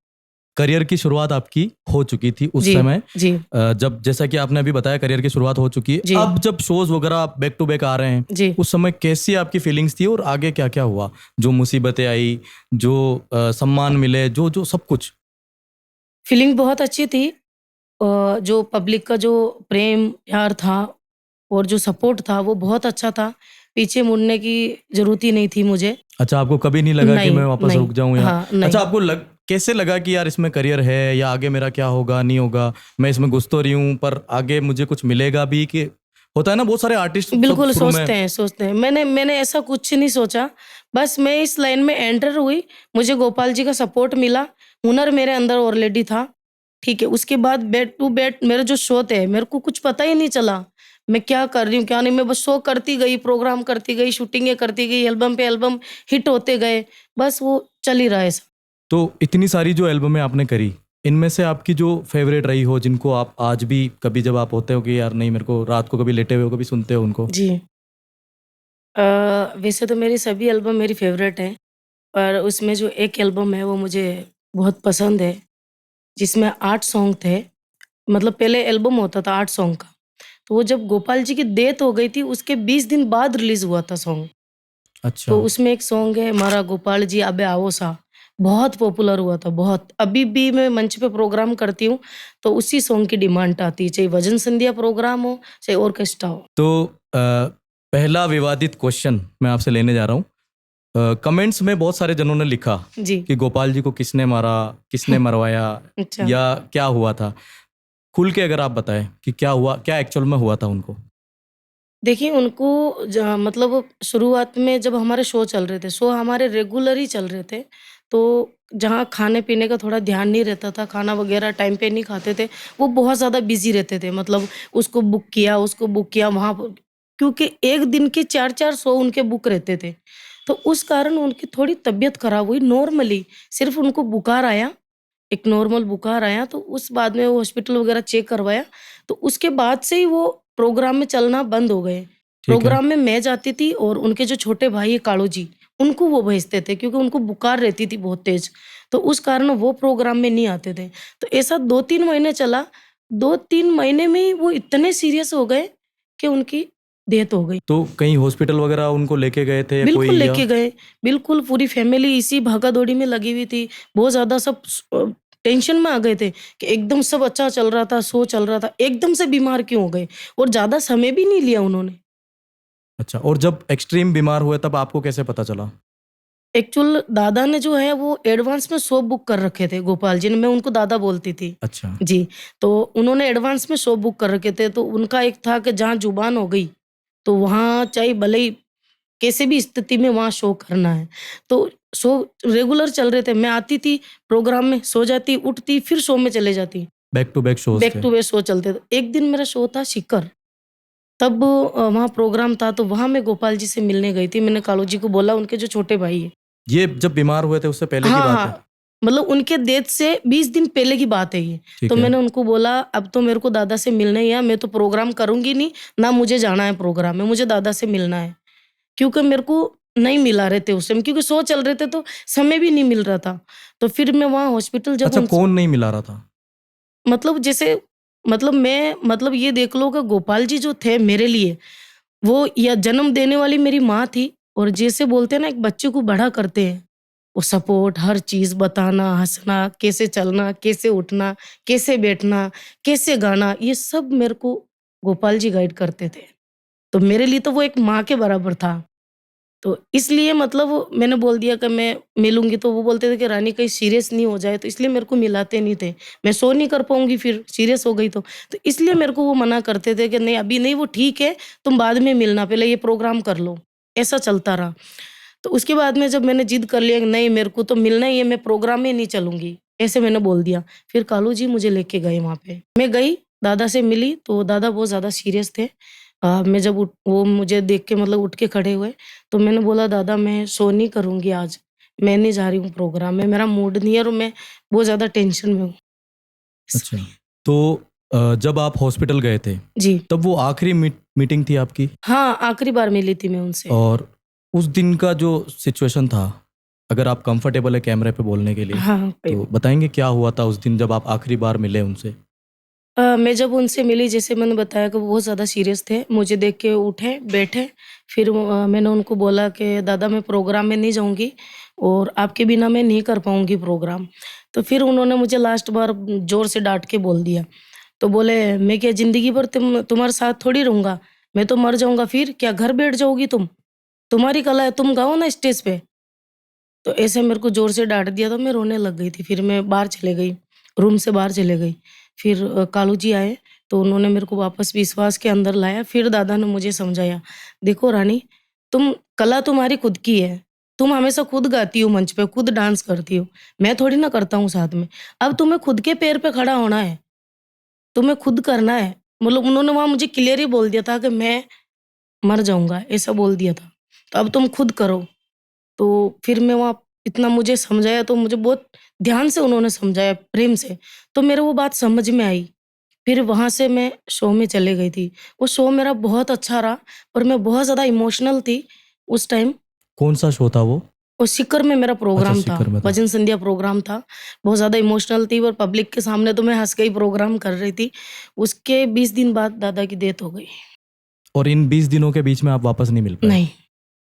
करियर की शुरुआत आपकी हो चुकी थी उस समय, जब जैसा कि आपने अभी बताया करियर की शुरुआत हो चुकी है, अब जब शोज वगैरह बैक टू बैक आ रहे हैं, उस समय कैसी आपकी फीलिंग्स थी और आगे क्या क्या हुआ? जो मुसीबतें आई, जो सम्मान मिले, जो जो सब कुछ? फीलिंग बहुत अच्छी थी। जो पब्लिक का जो प्रेम प्यार था और जो सपोर्ट था वो बहुत अच्छा था। पीछे मुड़ने की जरूरत ही नहीं थी मुझे। अच्छा, आपको कभी नहीं लगा कि मैं वापस रुक जाऊं? या अच्छा, आपको कैसे लगा कि यार इसमें करियर है या आगे मेरा क्या होगा नहीं होगा, मैं इसमें घुस तो रही हूँ पर आगे मुझे कुछ मिलेगा भी? कि होता है ना बहुत सारे आर्टिस्ट बिल्कुल सोचते हैं। मैंने ऐसा कुछ नहीं सोचा, बस मैं इस लाइन में एंटर हुई, मुझे गोपाल जी का सपोर्ट मिला, हुनर मेरे अंदर ऑलरेडी था। ठीक है, उसके बाद बैक टू बैक मेरे जो शो थे, मेरे को कुछ पता ही नहीं चला मैं क्या कर रही हूँ क्या नहीं। मैं बस शो करती गई, प्रोग्राम करती गई, शूटिंगें करती गई, एल्बम पे एल्बम हिट होते गए, बस वो चल ही रहा है ऐसा। तो इतनी सारी जो एल्बमें आपने करी, इनमें से आपकी जो फेवरेट रही हो, जिनको आप आज भी कभी जब आप होते हो कि यार नहीं मेरे को रात को कभी लेटे हुए कभी सुनते हो उनको? जी, वैसे तो मेरी सभी एल्बम मेरी फेवरेट है, पर उसमें जो एक एल्बम है वो मुझे बहुत पसंद है, जिसमें 8 सॉन्ग थे। मतलब पहले एल्बम होता था 8 सॉन्ग का, तो वो जब गोपाल जी की डेथ हो गई थी उसके 20 दिन बाद रिलीज हुआ था सॉन्ग। अच्छा। तो उसमें एक सॉन्ग है मारा गोपाल जी अबे आओ सा, बहुत पॉपुलर हुआ था बहुत। अभी भी मैं मंच पे प्रोग्राम करती हूँ तो उसी सॉन्ग की डिमांड आती है, चाहे भजन संध्या प्रोग्राम हो चाहे ऑर्केस्ट्रा हो। तो पहला विवादित क्वेश्चन मैं आपसे लेने जा रहा हूँ। कमेंट्स में बहुत सारे जनों ने लिखा कि गोपाल जी को किसने मारा, किसने मरवाया अच्छा। या क्या हुआ था? खुल के अगर आप बताएं कि क्या हुआ, क्या एक्चुअल में हुआ था उनको? देखिए उनको मतलब शुरुआत में जब हमारे शो चल रहे थे, शो हमारे रेगुलर ही चल रहे थे, तो जहाँ खाने पीने का थोड़ा ध्यान नहीं रहता था, खाना वगैरह टाइम पे नहीं खाते थे, वो बहुत ज़्यादा बिज़ी रहते थे। मतलब उसको बुक किया वहाँ प क्योंकि एक दिन के 4-4 शो उनके बुक रहते थे। तो उस कारण उनकी थोड़ी तबीयत खराब हुई नॉर्मली, सिर्फ़ उनको बुखार आया, एक नॉर्मल बुखार आया, तो उस बाद में वो हॉस्पिटल वगैरह चेक करवाया, तो उसके बाद से ही वो प्रोग्राम में चलना बंद हो गए। ठीक है। प्रोग्राम में मैं जाती थी और उनके जो छोटे भाई है कालू जी, उनको वो भेजते थे क्योंकि उनको बुखार रहती थी बहुत तेज़, तो उस कारण वो प्रोग्राम में नहीं आते थे। तो ऐसा 2-3 महीने चला, 2-3 महीने में ही वो इतने सीरियस हो गए कि उनकी डेथ हो गई। तो कहीं हॉस्पिटल वगैरह उनको लेके गए थे या बिल्कुल कोई या लेके गए, बिल्कुल पूरी फैमिली इसी भागा-दौड़ी में लगी हुई थी। बहुत ज़्यादा सब टेंशन में आ गए थे कि एकदम सब अच्छा चल रहा था, शो चल रहा था, एकदम से बीमार क्यों हो गए? और ज़्यादा समय भी नहीं लिया उन्होंने। अच्छा, और जब एक्सट्रीम बीमार हुए तब आपको कैसे पता चला? एक्चुअल दादा ने जो है वो एडवांस में शो बुक कर रखे थे गोपाल जी ने, मैं उनको दादा बोलती थी। अच्छा। जी, तो उन्होंने एडवांस में शो बुक कर रखे थे, तो उनका एक था कि जहाँ ज़ुबान हो गई, तो वहाँ चाहे भले ही कैसे भी स्थिति में वहाँ शो करना है। तो शो रेगुलर चल रहे थे, मैं आती थी प्रोग्राम में, सो जाती, उठती, फिर शो में चले जाती। Back to back shows back थे। टू बैक शो चलते थे। एक दिन मेरा शो था शिखर, तब वहाँ प्रोग्राम था, तो वहाँ मैं गोपाल जी से मिलने गई थी। मैंने कालू जी को बोला, उनके जो छोटे भाई हैं। ये जब बीमार हुए थे उससे पहले की हाँ, बात है? हाँ। मतलब उनके डेथ से 20 दिन पहले की बात है ये। तो ठीक है। मैंने उनको बोला, अब तो मेरे को दादा से मिलना ही है, मैं तो प्रोग्राम करूँगी नहीं, ना मुझे जाना है प्रोग्राम में, मुझे दादा से मिलना है। क्योंकि मेरे को नहीं मिला रहे थे उस टाइम, क्योंकि शो चल रहे थे तो समय भी नहीं मिल रहा था। तो फिर मैं वहाँ हॉस्पिटल जब अच्छा, उनसे कौन नहीं मिला रहा था? मतलब जैसे मतलब मैं मतलब ये देख लो कि गोपाल जी जो थे मेरे लिए, वो या जन्म देने वाली मेरी माँ थी, और जैसे बोलते हैं ना एक बच्चे को बड़ा करते हैं, वो सपोर्ट, हर चीज़ बताना, हँसना, कैसे चलना, कैसे उठना, कैसे बैठना, कैसे गाना, ये सब मेरे को गोपाल जी गाइड करते थे। तो मेरे लिए तो वो एक माँ के बराबर था। तो इसलिए मतलब मैंने बोल दिया कि मैं मिलूँगी, तो वो बोलते थे कि रानी कहीं सीरियस नहीं हो जाए, तो इसलिए मेरे को मिलाते नहीं थे। मैं सो नहीं कर पाऊँगी फिर सीरियस हो गई तो। तो इसलिए मेरे को वो मना करते थे कि नहीं अभी नहीं, वो ठीक है, तुम बाद में मिलना, पहले ये प्रोग्राम कर लो। ऐसा चलता रहा। तो उसके बाद में जब मैंने जिद कर लिया कि नहीं मेरे को तो मिलना ही है, मैं प्रोग्राम में नहीं चलूँगी, ऐसे मैंने बोल दिया। फिर कालू जी मुझे लेके गए वहाँ पे। मैं गई, दादा से मिली, तो दादा बहुत ज़्यादा सीरियस थे। मैं जब उठ वो मुझे देख के मतलब उठ के खड़े हुए, तो मैंने बोला दादा मैं शो नहीं करूँगी आज, मैं नहीं जा रही हूँ प्रोग्राम में, मेरा मूड नहीं है और मैं बहुत ज़्यादा टेंशन में हूँ। अच्छा। तो जब आप हॉस्पिटल गए थे, जी। तब वो आखिरी मीटिंग थी आपकी? हाँ, आखिरी बार मिली थी मैं उनसे। और उस दिन का जो सिचुएशन था, अगर आप कंफर्टेबल है कैमरे पे बोलने के लिए, हाँ, हाँ, तो बताएँगे क्या हुआ था उस दिन जब आप आखिरी बार मिले उनसे? मैं जब उनसे मिली, जैसे मैंने बताया कि वो बहुत ज़्यादा सीरियस थे। मुझे देख के उठे, बैठे, फिर मैंने उनको बोला कि दादा मैं प्रोग्राम में नहीं जाऊँगी और आपके बिना मैं नहीं कर पाऊँगी प्रोग्राम। तो फिर उन्होंने मुझे लास्ट बार ज़ोर से डाँट के बोल दिया। तो बोले, "मैं क्या ज़िंदगी भर तुम्हारे साथ थोड़ी रहूँगा? मैं तो मर जाऊँगा फिर, क्या घर बैठ जाओगी तुम? तुम्हारी कला है, तुम गाओ ना स्टेज पे।" तो ऐसे मेरे को ज़ोर से डाँट दिया, तो मैं रोने लग गई थी। फिर मैं बाहर चले गई, रूम से बाहर चले गई। फिर कालू जी आए, तो उन्होंने मेरे को वापस विश्वास के अंदर लाया। फिर दादा ने मुझे समझाया, "देखो रानी, तुम कला तुम्हारी खुद की है। तुम हमेशा खुद गाती हो मंच पे, खुद डांस करती हो। मैं थोड़ी ना करता हूँ साथ में। अब तुम्हें खुद के पैर पे खड़ा होना है, तुम्हें खुद करना है।" मतलब उन्होंने वहाँ मुझे क्लियर ही बोल दिया था कि मैं मर जाऊँगा, ऐसा बोल दिया था। तो अब तुम खुद करो। तो फिर मैं वहाँ इतना मुझे समझाया, तो मुझे बहुत ध्यान से उन्होंने समझाया, प्रेम से, तो मेरे वो बात समझ में आई। फिर वहाँ से मैं शो में चले गई थी। वो शो मेरा बहुत अच्छा रहा, पर मैं बहुत ज़्यादा इमोशनल थी उस टाइम। कौन-सा शो था वो? वो सीकर में मेरा अच्छा, प्रोग्राम था, सीकर में था। भजन संध्या प्रोग्राम था। बहुत ज़्यादा इमोशनल थी और पब्लिक के सामने तो मैं हँस के ही प्रोग्राम कर रही थी। उसके 20 दिन बाद दादा की डेथ हो गई। और इन 20 दिनों के बीच में आप वापस नहीं मिल पाए? नहीं,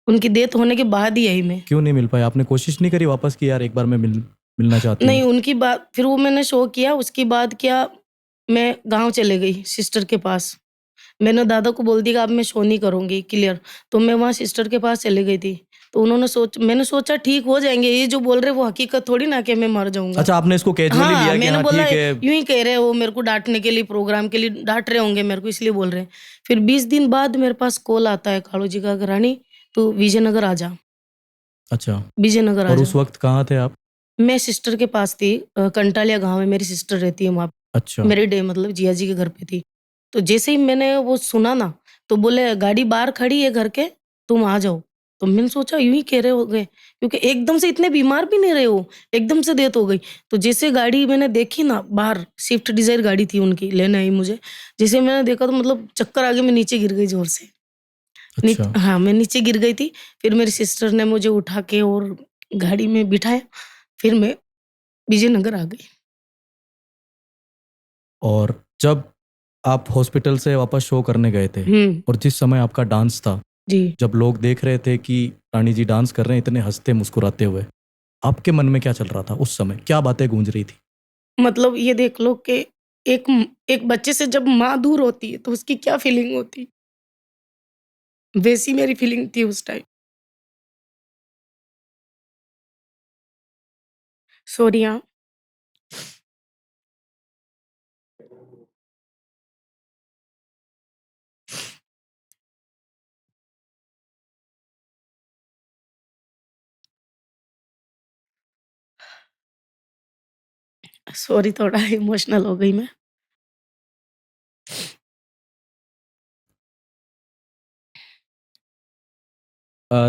उनकी डेथ होने के बाद ही आई मैं। क्यों नहीं मिल पाए? आपने कोशिश नहीं करी वापस कि यार एक बार मैं मिलना चाहती हूँ? नहीं, उनकी बात फिर वो मैंने शो किया, उसके बाद क्या मैं गाँव चले गई सिस्टर के पास। मैंने दादा को बोल दिया कि अब मैं शो नहीं करूँगी, क्लियर। तो मैं वहाँ सिस्टर के पास चली गई थी। तो मैंने सोचा ठीक हो जाएँगे, ये जो बोल रहे हैं वो हकीकत थोड़ी ना कि मैं मर जाऊँगा। अच्छा, आपने इसको कैजुअली हाँ, लिया कि मैंने हाँ बोला ठीक है। यूँ ही कह रहे हैं वो मेरे को डाँटने के लिए, प्रोग्राम के लिए डाँट रहे होंगे मेरे को इसलिए बोल रहे हैं। फिर 20 दिन बाद मेरे पास कॉल आता है कालू जी का कि रानी तू विजयनगर आ जा, अच्छा, विजयनगर आ और जा। उस वक़्त कहाँ थे आप? मैं सिस्टर के पास थी, कंटालिया गाँव में मेरी सिस्टर रहती है वहाँ पे। अच्छा। मेरी डे मतलब जिया जी के घर पे थी। तो जैसे ही मैंने वो सुना ना, तो बोले गाड़ी बाहर खड़ी है घर के, तुम आ जाओ। तो मैंने सोचा यूँ ही कह रहे होंगे, क्योंकि एकदम से इतने बीमार भी नहीं रहे वो, एकदम से डेथ हो गई। तो जैसे गाड़ी मैंने देखी ना बाहर, स्विफ्ट डिज़ायर गाड़ी थी उनकी, लेने आई मुझे। जैसे मैंने देखा तो मतलब चक्कर आ गया, मैं नीचे गिर गई ज़ोर से। अच्छा। हाँ, मैं नीचे गिर गई थी। फिर मेरी सिस्टर ने मुझे उठा के और गाड़ी में बिठाया, फिर मैं विजयनगर आ गई। और जब आप हॉस्पिटल से वापस शो करने गए थे हुँ, और जिस समय आपका डांस था, जी। जब लोग देख रहे थे कि रानी जी डांस कर रहे हैं इतने हँसते मुस्कुराते हुए, आपके मन में क्या चल रहा था उस समय? क्या बातें गूंज रही थी? मतलब ये देख लो कि एक बच्चे से जब माँ दूर होती है, तो उसकी क्या फीलिंग होती है, वैसी मेरी फीलिंग थी उस टाइम। सॉरी हाँ, सॉरी थोड़ा इमोशनल हो गई मैं।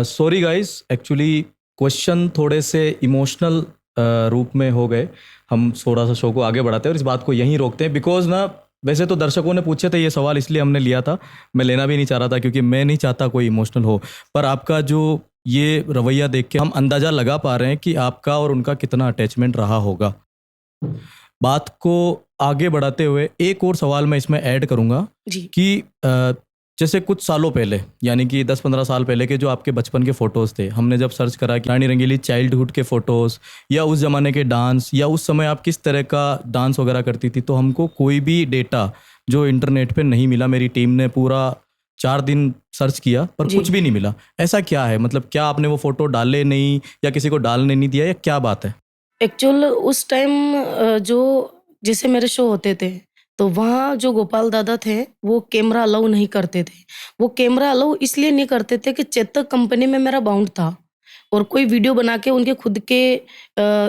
सॉरी गाइस, एक्चुअली क्वेश्चन थोड़े से इमोशनल रूप में हो गए। हम थोड़ा सा शो को आगे बढ़ाते हैं और इस बात को यहीं रोकते हैं, बिकॉज ना वैसे तो दर्शकों ने पूछे थे ये सवाल, इसलिए हमने लिया था। मैं लेना भी नहीं चाह रहा था क्योंकि मैं नहीं चाहता कोई इमोशनल हो। पर आपका जो ये रवैया देख के हम अंदाज़ा लगा पा रहे हैं कि आपका और उनका कितना अटैचमेंट रहा होगा। बात को आगे बढ़ाते हुए एक और सवाल मैं इसमें ऐड करूंगा जी, कि जैसे कुछ सालों पहले, यानी कि 10-15 साल पहले के जो आपके बचपन के फ़ोटोज़ थे, हमने जब सर्च करा कि रानी रंगीली चाइल्डहुड के फ़ोटोज़ या उस ज़माने के डांस या उस समय आप किस तरह का डांस वगैरह करती थी, तो हमको कोई भी डेटा जो इंटरनेट पे नहीं मिला। मेरी टीम ने पूरा 4 दिन सर्च किया पर जी। कुछ भी नहीं मिला। ऐसा क्या है? मतलब क्या आपने वो फ़ोटो डाले नहीं या किसी को डालने नहीं दिया या क्या बात है? एक्चुअल उस टाइम जो जैसे मेरे शो होते थे, तो वहाँ जो गोपाल दादा थे, वो कैमरा अलाउ नहीं करते थे। वो कैमरा अलाउ इसलिए नहीं करते थे कि चेतक कंपनी में मेरा बाउंड था और कोई वीडियो बना के उनके खुद के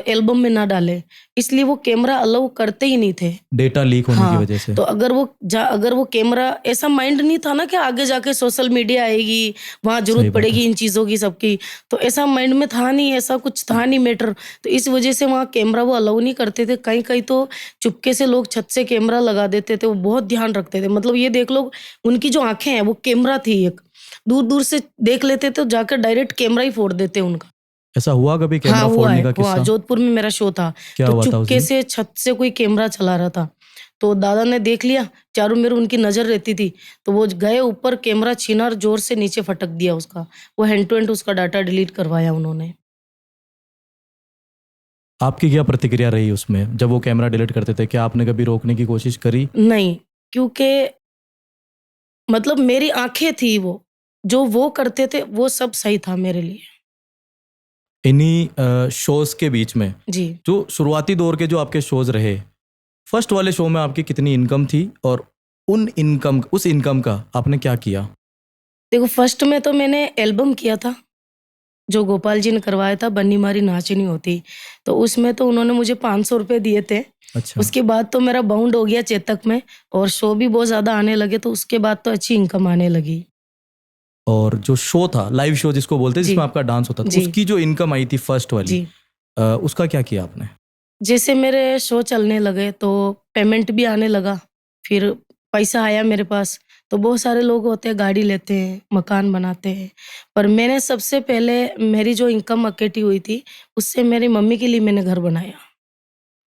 एल्बम में ना डाले, इसलिए वो कैमरा अलाउ करते ही नहीं थे। डेटा लीक होने की हाँ, वजह से? तो अगर वो कैमरा ऐसा माइंड नहीं था ना कि आगे जाके सोशल मीडिया आएगी, वहाँ सही ज़रूरत बात है। पड़ेगी इन चीज़ों की सबकी, तो ऐसा माइंड में था नहीं, ऐसा कुछ था नहीं मैटर। तो इस वजह से वहाँ कैमरा वो अलाउ नहीं करते थे। कहीं-कहीं तो चुपके से लोग छत से कैमरा लगा देते थे, वो बहुत ध्यान रखते थे। मतलब ये देख लो, उनकी जो आँखें हैं, वो कैमरा थी एक। दूर-दूर से देख लेते थे, तो जाकर डायरेक्ट कैमरा ही फोड़ देते उनका। ऐसा हुआ कभी हाँ, कैमरा फोड़ने का हुआ। किस्सा? जोधपुर में मेरा शो था, क्या तो हुआ था उस चुपके दिन? से छत से कोई कैमरा चला रहा था। तो दादा ने देख लिया, चारों मेर उनकी नज़र रहती थी, तो वो गए ऊपर, कैमरा छीना और ज़ोर से नीचे फटक दिया उसका। वो हैंड टू हैंड उसका डाटा डिलीट करवाया उन्होंने। आपकी क्या प्रतिक्रिया रही उसमें जब वो कैमरा डिलीट करते थे? क्या आपने कभी रोकने की कोशिश करी? नहीं, क्योंकि मतलब मेरी आँखें थी वो, जो वो करते थे, वो सब सही था मेरे लिए। इन्हीं शोज़ के बीच में जी। जो शुरुआती दौर के जो आपके शोज़ रहे, फर्स्ट वाले शो में आपकी कितनी इनकम थी और उस इनकम का आपने क्या किया? देखो, फर्स्ट में तो मैंने एल्बम किया था, जो गोपाल जी ने करवाया था, बन्नी मारी नाचनी होती। तो उसमें तो उन्होंने मुझे ₹500 दिए थे। अच्छा। उसके बाद तो मेरा बाउंड हो गया चेतक में और शो भी बहुत ज़्यादा आने लगे, तो उसके बाद तो अच्छी इनकम आने लगी। और जो शो था, लाइव शो जिसको बोलते हैं जी, जिसमें आपका डांस होता था, जी, उसकी जो इनकम आई थी फर्स्ट वाली, जी। उसका क्या किया आपने? जैसे मेरे शो चलने लगे तो पेमेंट भी आने लगा, फिर पैसा आया मेरे पास, तो बहुत सारे लोग होते हैं गाड़ी लेते हैं, मकान बनाते हैं। पर मैंने सबसे पहले मेरी जो इनकम इकट्ठी हुई थी, उससे मेरी मम्मी के लिए मैंने घर बनाया।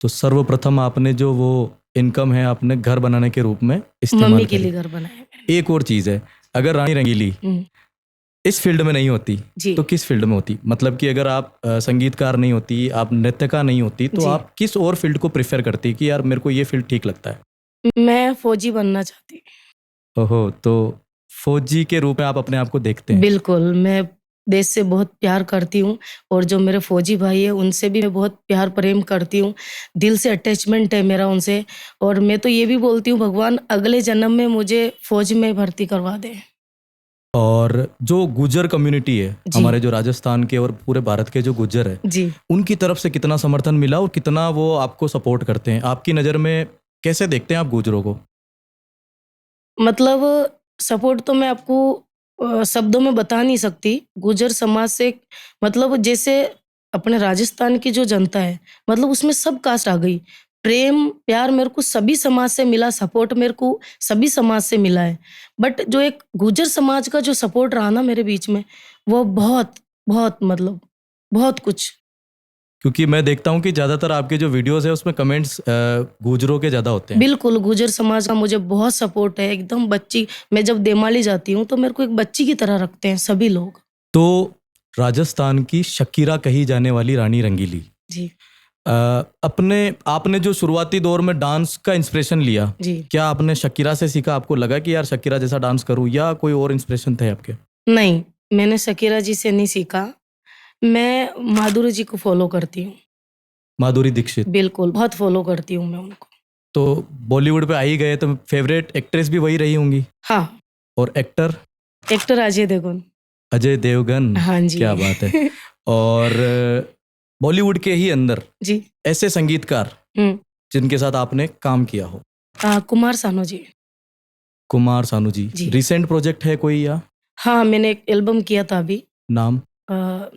तो सर्वप्रथम आपने जो वो इनकम है आपने घर बनाने के रूप में इस्तेमाल मम्मी के करी। लिए घर बनाया मैंने। एक और चीज़ है, अगर रानी रंगीली हुँ, इस फील्ड में नहीं होती, जी, तो किस फील्ड में होती? मतलब कि अगर आप संगीतकार नहीं होती, आप नृत्यकार नहीं होती, तो जी। आप किस और फील्ड को प्रेफ़र करती कि यार मेरे को ये फील्ड ठीक लगता है? मैं फौजी बनना चाहती। ओहो! तो फ़ौजी के रूप में आप अपने आप को देखते हैं। बिल्कुल, मैं देश से बहुत प्यार करती हूँ और जो मेरे फौजी भाई हैं, उनसे भी मैं बहुत प्यार प्रेम करती हूँ। दिल से अटैचमेंट है मेरा उनसे और मैं तो ये भी बोलती हूँ भगवान अगले जन्म में मुझे फ़ौज में भर्ती करवा दें। और जो गुजर कम्युनिटी है जी हमारे, जो राजस्थान के और पूरे भारत के जो गुजर है, जी उनकी तरफ से कितना समर्थन मिला और कितना वो आपको सपोर्ट करते हैं? आपकी नज़र में कैसे देखते हैं आप गुजरों को? मतलब सपोर्ट तो मैं आपको शब्दों में बता नहीं सकती। गुर्जर समाज से मतलब जैसे अपने राजस्थान की जो जनता है, मतलब उसमें सब कास्ट आ गई। प्रेम, प्यार मेरे को सभी समाज से मिला, सपोर्ट मेरे को सभी समाज से मिला है। बट जो एक गुर्जर समाज का जो सपोर्ट रहा ना मेरे बीच में, वो बहुत, बहुत मतलब बहुत कुछ। क्योंकि मैं देखता हूँ कि ज़्यादातर आपके जो वीडियोस है उसमें कमेंट्स गुजरों के ज़्यादा होते हैं। बिल्कुल, गुर्जर समाज का मुझे बहुत सपोर्ट है, एकदम बच्ची मैं जब देमाली जाती हूँ, तो मेरे को एक बच्ची की तरह रखते हैं सभी लोग। तो राजस्थान की शकीरा कही जाने वाली रानी रंगीली, जी, अ, अपने आपने जो शुरुआती दौर में डांस का इंस्पिरेशन लिया, जी। क्या आपने शकीरा से सीखा? आपको लगा कि यार शकीरा जैसा डांस करूँ, या कोई और इंस्पिरेशन थे आपके? नहीं, मैंने शकीरा जी से नहीं सीखा, मैं माधुरी जी को फ़ॉलो करती हूँ। माधुरी दीक्षित। बिल्कुल, बहुत फ़ॉलो करती हूँ मैं उनको। तो बॉलीवुड पे आ ही गए तो फेवरेट एक्ट्रेस भी वही रही होंगी, हाँ, और एक्टर एक्टर अजय देवगन। अजय देवगन। हाँ जी। क्या बात है। और बॉलीवुड के ही अंदर जी, ऐसे संगीतकार हुँ। जिनके साथ आपने काम किया हो? कुमार सानू जी। कुमार सानू जी। जी। रिसेंट प्रोजेक्ट है कोई, या हाँ, मैंने एक एल्बम किया था अभी नाम? अ,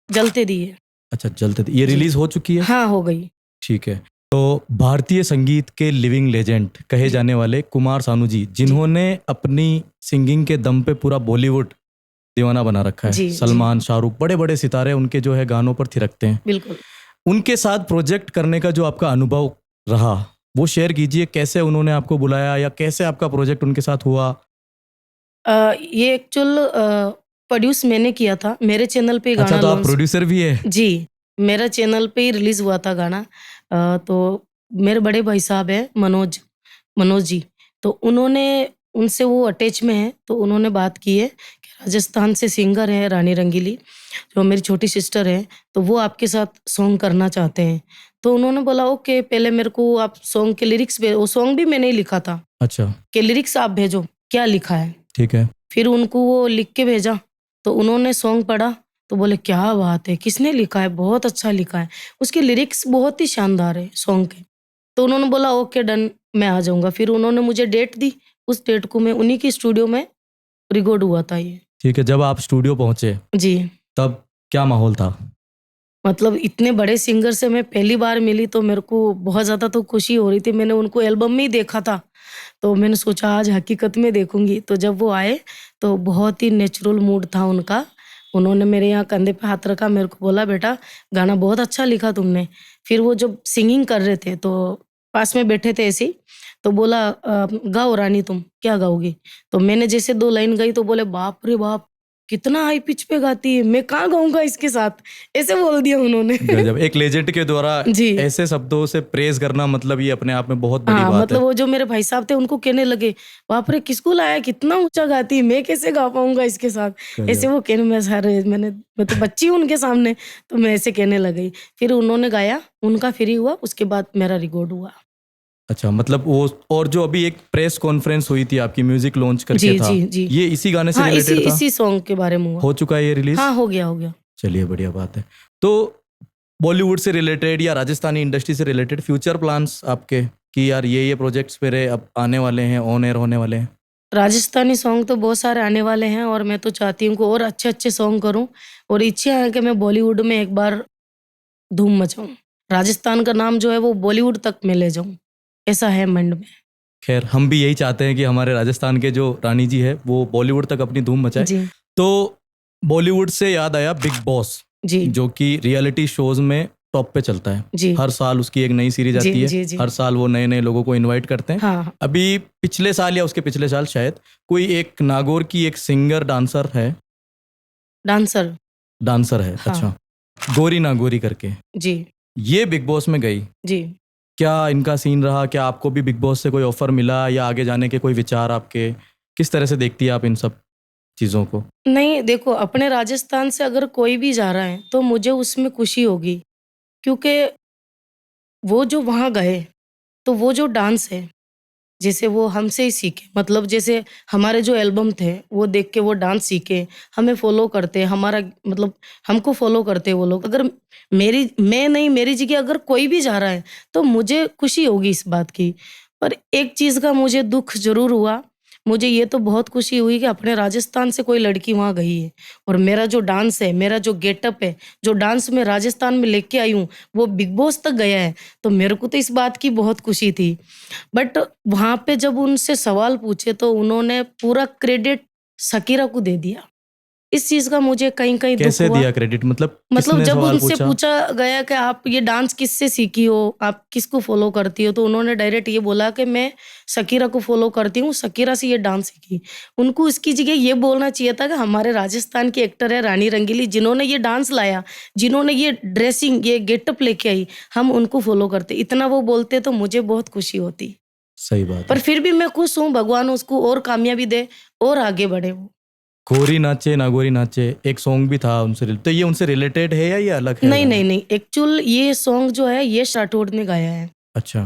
जलते दिए। अच्छा, चलते थे, ये जी। रिलीज हो चुकी है? हाँ, हो गई। ठीक है। तो भारतीय संगीत के लिविंग लेजेंड कहे जी, जाने वाले कुमार सानू जी, जी। जिन्होंने अपनी सिंगिंग के दम पे पूरा बॉलीवुड दीवाना बना रखा है। जी, जी, सलमान, शाहरुख, बड़े बड़े सितारे उनके जो है गानों पर थिरकते हैं। बिल्कुल। उनके साथ प्रोजेक्ट करने का जो आपका अनुभव रहा, वो शेयर कीजिए। कैसे उन्होंने आपको बुलाया, या कैसे आपका प्रोजेक्ट उनके साथ हुआ? ये एक्चुअल प्रोड्यूस मैंने किया था, मेरे चैनल पे अच्छा, गाना तो आप लॉन्च। प्रोड्यूसर भी है? जी, मेरा चैनल पे ही रिलीज़ हुआ था गाना। तो मेरे बड़े भाई साहब हैं मनोज, मनोज जी, तो उन्होंने उनसे वो अटैच में हैं, तो उन्होंने बात की है कि राजस्थान से सिंगर है रानी रंगीली, जो मेरी छोटी सिस्टर है, तो वो आपके साथ सॉन्ग करना चाहते हैं। तो उन्होंने बोला ओके, पहले मेरे को आप सॉन्ग के लिरिक्स वो सॉन्ग भी मैंने ही लिखा था, अच्छा, कि लिरिक्स आप भेजो, क्या लिखा है? ठीक है। फिर उनको वो लिख के भेजा, तो उन्होंने सॉन्ग पढ़ा, तो बोले क्या बात है! किसने लिखा है? बहुत अच्छा लिखा है। उसके लिरिक्स बहुत ही शानदार है सॉन्ग के। तो उन्होंने बोला ओके डन, मैं आ जाऊँगा। फिर उन्होंने मुझे डेट दी, उस डेट को मैं उन्हीं की स्टूडियो में रिकॉर्ड हुआ था ये। ठीक है, जब आप स्टूडियो पहुंचे जी, तब क्या माहौल था? मतलब इतने बड़े सिंगर से मैं पहली बार मिली, तो मेरे को बहुत ज़्यादा तो खुशी हो रही थी। मैंने उनको एल्बम में ही देखा था, तो मैंने सोचा आज हकीकत में देखूँगी। तो जब वो आए, तो बहुत ही नेचुरल मूड था उनका। उन्होंने मेरे यहाँ कंधे पे हाथ रखा, मेरे को बोला बेटा गाना बहुत अच्छा लिखा तुमने। फिर वो जब सिंगिंग कर रहे थे, तो पास में बैठे थे ऐसे ही, तो बोला गाओ रानी तुम, क्या गाओगी? तो मैंने जैसे 2 लाइन गाई, तो बोले बाप रे बाप! कितना हाई पिच पे गाती है, मैं कहाँ गाऊँगा इसके साथ? ऐसे बोल दिया उन्होंने। गजब, एक लेजेंड के द्वारा जी। ऐसे शब्दों से प्रेज करना, मतलब ये अपने आप में बहुत बड़ी हाँ, बात मतलब है। वो जो मेरे भाई साहब थे उनको कहने लगे, बाप रे! किसको लाया? कितना ऊँचा गाती है, मैं कैसे गा पाऊँगा इसके साथ? ऐसे गजब। वो कहने मैं सारे मैं तो बच्ची हूँ उनके सामने, तो मैं ऐसे कहने लग गई। फिर उन्होंने गाया, उनका फ्री हुआ, उसके बाद मेरा रिकॉर्ड हुआ। अच्छा, मतलब वो, और जो अभी एक प्रेस कॉन्फ्रेंस हुई थी आपकी म्यूजिक लॉन्च करके जी, था, जी, जी। ये इसी गाने से हाँ, इसी रिलेटेड था? इसी सॉन्ग के बारे में हुआ। हो चुका है ये रिलीज? हाँ, हो गया, हो गया। चलिए, बढ़िया बात है। तो बॉलीवुड से रिलेटेड या राजस्थानी इंडस्ट्री से रिलेटेड फ्यूचर प्लान्स आपके, कि यार ये प्रोजेक्ट्स मेरे अब आने वाले हैं, ऑन एयर होने वाले हैं? राजस्थानी सॉन्ग तो बहुत सारे आने वाले हैं और मैं तो चाहती हूँ कि और अच्छे-अच्छे सॉन्ग करूँ और इच्छा है कि मैं बॉलीवुड में एक बार धूम मचाऊँ। राजस्थान का नाम जो है वो बॉलीवुड तक मैं ले जाऊँ, ऐसा है माइंड में। खैर, हम भी यही चाहते हैं कि हमारे राजस्थान के जो रानी जी है वो बॉलीवुड तक अपनी धूम मचाए। जी, तो बॉलीवुड से याद आया बिग बॉस, जी, जो कि रियलिटी शोज में टॉप पे चलता है। जी, हर साल उसकी एक नई सीरीज जी, आती है, जी, जी। हर साल वो नए नए लोगों को इनवाइट करते हैं। हाँ, हाँ, अभी पिछले साल या उसके पिछले साल शायद कोई एक नागौर की एक सिंगर डांसर, डांसर है, हाँ, अच्छा, गोरी नागौरी करके, जी, ये बिग बॉस में गई। जी। क्या इनका सीन रहा? क्या आपको भी बिग बॉस से कोई ऑफर मिला, या आगे जाने के कोई विचार आपके? किस तरह से देखती है आप इन सब चीज़ों को? नहीं देखो अपने राजस्थान से अगर कोई भी जा रहा है, तो मुझे उसमें खुशी होगी क्योंकि वो जो वहाँ गए, तो वो जो डांस है, जैसे वो हमसे ही सीखे, मतलब जैसे हमारे जो एल्बम थे वो देख के वो डांस सीखे, हमें फॉलो करते, हमारा मतलब हमको फॉलो करते वो लोग। अगर मैं नहीं, मेरी जगह अगर कोई भी जा रहा है तो मुझे खुशी होगी इस बात की। पर एक चीज़ का मुझे दुःख ज़रूर हुआ, मुझे ये तो बहुत खुशी हुई कि अपने राजस्थान से कोई लड़की वहाँ गई है और मेरा जो डांस है, मेरा जो गेटअप है, जो डांस मैं राजस्थान में लेके आई हूँ, वो बिग बॉस तक गया है। तो मेरे को तो इस बात की बहुत खुशी थी। बट वहाँ पे जब उनसे सवाल पूछे तो उन्होंने पूरा क्रेडिट शकीरा को दे दिया। इस चीज़ का मुझे कहीं-कहीं दुःख कैसे हुआ। दिया क्रेडिट, मतलब मतलब किसने जब सवाल उनसे पूछा? पूछा गया कि आप ये डांस किससे सीखी हो? आप किसको फ़ॉलो करती हो? तो उन्होंने डायरेक्ट ये बोला कि मैं शकीरा को फ़ॉलो करती हूँ, शकीरा से ये डांस सीखी। उनको इसकी जगह ये बोलना चाहिए था कि हमारे राजस्थान की एक्टर है रानी रंगीली, जिन्होंने ये डांस लाया, जिन्होंने ये ड्रेसिंग, ये गेटअप लेके आई, हम उनको फ़ॉलो करते। इतना वो बोलते तो मुझे बहुत खुशी होती। सही बात पर है। फिर भी मैं खुश हूँ, भगवान उसको और कामयाबी दे और आगे बढ़े वो। गोरी नाचे नागोरी नाचे एक सॉन्ग भी था उनसे तो ये उनसे रिलेटेड है या ये अलग है नहीं, गाना? नहीं, नहीं, एक्चुअल ये सॉन्ग जो है यश राठौड़ ने गाया है। अच्छा।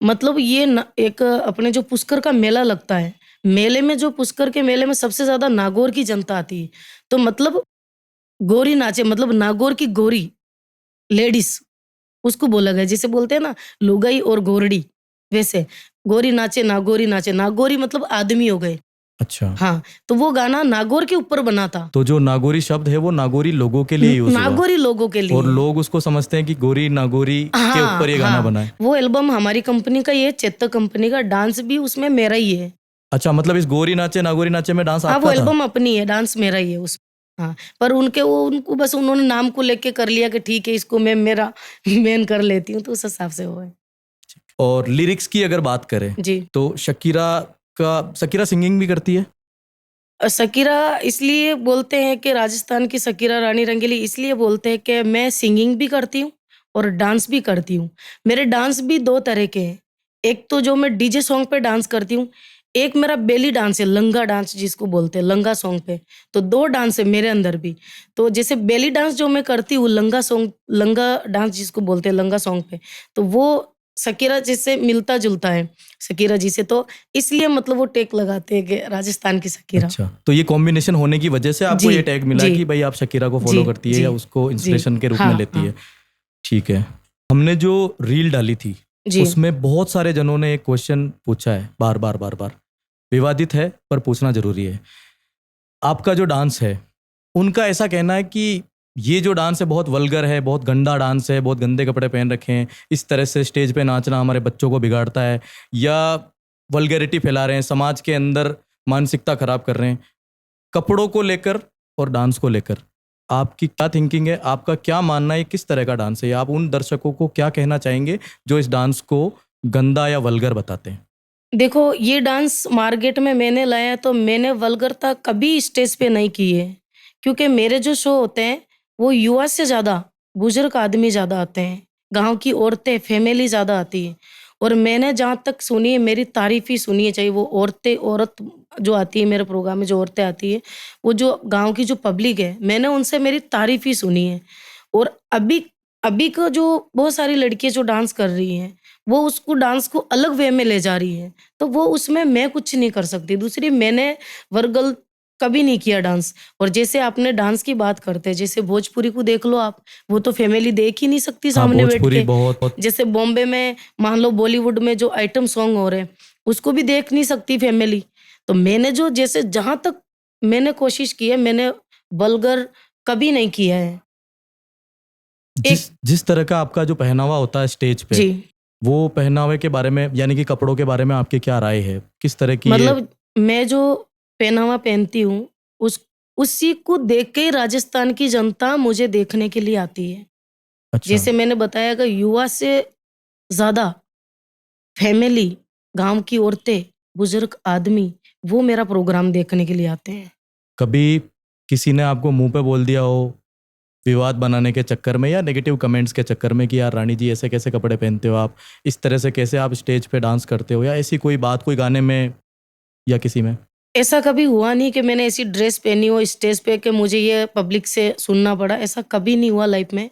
मतलब ये न एक अपने जो पुष्कर का मेला लगता है, मेले में जो पुष्कर के मेले में सबसे ज़्यादा नागौर की जनता आती है। तो मतलब गोरी नाचे, मतलब नागौर की गोरी, लेडीज़ उसको बोला गया। जिसे बोलते हैं ना लुगाई और गोरड़ी, वैसे गोरी नाचे, नागौरी मतलब आदमी हो गए। अच्छा, हाँ, तो वो गाना नागौर के ऊपर बना था। तो जो नागोरी शब्द है वो नागोरी लोगों के लिए यूज हुआ नागौरी लोगों के और लिए है। लोग उसको समझते हैं कि गोरी नागोरी के हाँ, ऊपर ये गाना हाँ, बना है। वो एल्बम हमारी कंपनी का ही है, चेतक कंपनी का, डांस भी उसमें मेरा ही है। अच्छा, मतलब इस गोरी नाचे नागोरी नाचे में डांस हाँ, वो आपका था? एल्बम अपनी है, डांस मेरा ही है उस। हाँ, पर उनको बस उन्होंने नाम को लेके कर लिया कि ठीक है इसको मैं मेरा मेन कर लेती हूँ, तो उस हिसाब से वो है। और लिरिक्स की अगर बात करें जी। तो शकीरा सिंगिंग भी करती है? शकीरा इसलिए बोलते हैं कि राजस्थान की शकीरा रानी रंगीली, इसलिए बोलते हैं कि मैं सिंगिंग भी करती हूँ और डांस भी करती हूँ। मेरे डांस भी 2 तरह के हैं। एक तो जो मैं डीजे सॉन्ग पे डांस करती हूँ, एक मेरा बेली डांस है, लंगा डांस जिसको बोलते हैं, लंगा सॉन्ग पे। तो 2 डांस है मेरे अंदर भी। तो जैसे बेली डांस जो मैं करती हूँ, लंगा डांस जिसको बोलते हैं लंगा सॉन्ग पे, तो वो शकीरा जी से मिलता-जुलता है, शकीरा जी से। तो इसलिए मतलब वो टैग लगाते हैं कि राजस्थान की शकीरा। अच्छा, तो ये कॉम्बिनेशन होने की वजह से आपको जी, ये टैग मिला जी, कि भाई आप शकीरा को जी, फॉलो करती है जी, या उसको जी। इंस्पिरेशन के रूप में हाँ, लेती हाँ। है। ठीक है। हमने जो रील डाली थी जी। उसमें बहुत सारे जनों ने एक क्वेश्चन पूछा है बार बार बार बार, विवादित है पर पूछना जरूरी है। आपका जो डांस है, उनका ऐसा कहना है कि ये जो डांस है बहुत वल्गर है, बहुत गंदा डांस है, बहुत गंदे कपड़े पहन रखे हैं, इस तरह से स्टेज पे नाचना हमारे बच्चों को बिगाड़ता है, या वल्गैरिटी फैला रहे हैं, समाज के अंदर मानसिकता खराब कर रहे हैं। कपड़ों को लेकर और डांस को लेकर आपकी क्या थिंकिंग है? आपका क्या मानना है? किस तरह का डांस है? या आप उन दर्शकों को क्या कहना चाहेंगे जो इस डांस को गंदा या वल्गर बताते हैं? देखो, ये डांस मार्केट में मैंने लाया तो मैंने वल्गरता कभी स्टेज पे नहीं की है। क्योंकि मेरे जो शो होते हैं, वो युवा से ज़्यादा बुज़ुर्ग आदमी ज़्यादा आते हैं। गाँव की औरतें, फैमिली ज़्यादा आती है। और मैंने जहाँ तक सुनी है, मेरी तारीफ़ ही सुनी है, चाहे वो औरत जो आती है मेरे प्रोग्राम में, जो औरतें आती हैं, वो जो गाँव की जो पब्लिक है, मैंने उनसे मेरी तारीफ़ ही सुनी है। और अभी अभी का जो बहुत सारी लड़कियाँ जो डांस कर रही हैं, वो उसको डांस को अलग वे में ले जा रही हैं। तो वो उसमें मैं कुछ नहीं कर सकती। दूसरी, मैंने वर्गल कभी नहीं किया डांस। और जैसे आपने डांस की बात करते हैं, जैसे भोजपुरी को देख लो आप, वो तो फैमिली देख ही नहीं सकती हाँ, सामने बैठ भोजपुरी के। बहुत। जैसे बॉम्बे में मान लो बॉलीवुड में जो आइटम सॉन्ग हो रहे हैं, उसको भी देख नहीं सकती फैमिली। तो मैंने जो जैसे जहाँ तक मैंने कोशिश की है, मैंने वल्गर कभी नहीं किया है। एक। जिस जिस तरह का आपका जो पहनावा होता है स्टेज पे, जी। वो पहनावे के बारे में यानी कि कपड़ों के बारे में आपकी क्या राय है? किस तरह की ये? मतलब मैं जो पहनावा पहनती हूँ, उस उसी को देख के ही राजस्थान की जनता मुझे देखने के लिए आती है। अच्छा, जैसे मैंने बताया कि युवा से ज़्यादा फैमिली, गाँव की औरतें, बुज़ुर्ग आदमी, वो मेरा प्रोग्राम देखने के लिए आते हैं। कभी किसी ने आपको मुँह पे बोल दिया हो, विवाद बनाने के चक्कर में या नेगेटिव कमेंट्स के चक्कर में कि यार रानी जी ऐसे कैसे कपड़े पहनते हो आप? इस तरह से कैसे आप स्टेज पे डांस करते हो? या ऐसी कोई बात कोई गाने में या किसी में? ऐसा कभी हुआ नहीं कि मैंने ऐसी ड्रेस पहनी हो स्टेज पे कि मुझे ये पब्लिक से सुनना पड़ा, ऐसा कभी नहीं हुआ लाइफ में।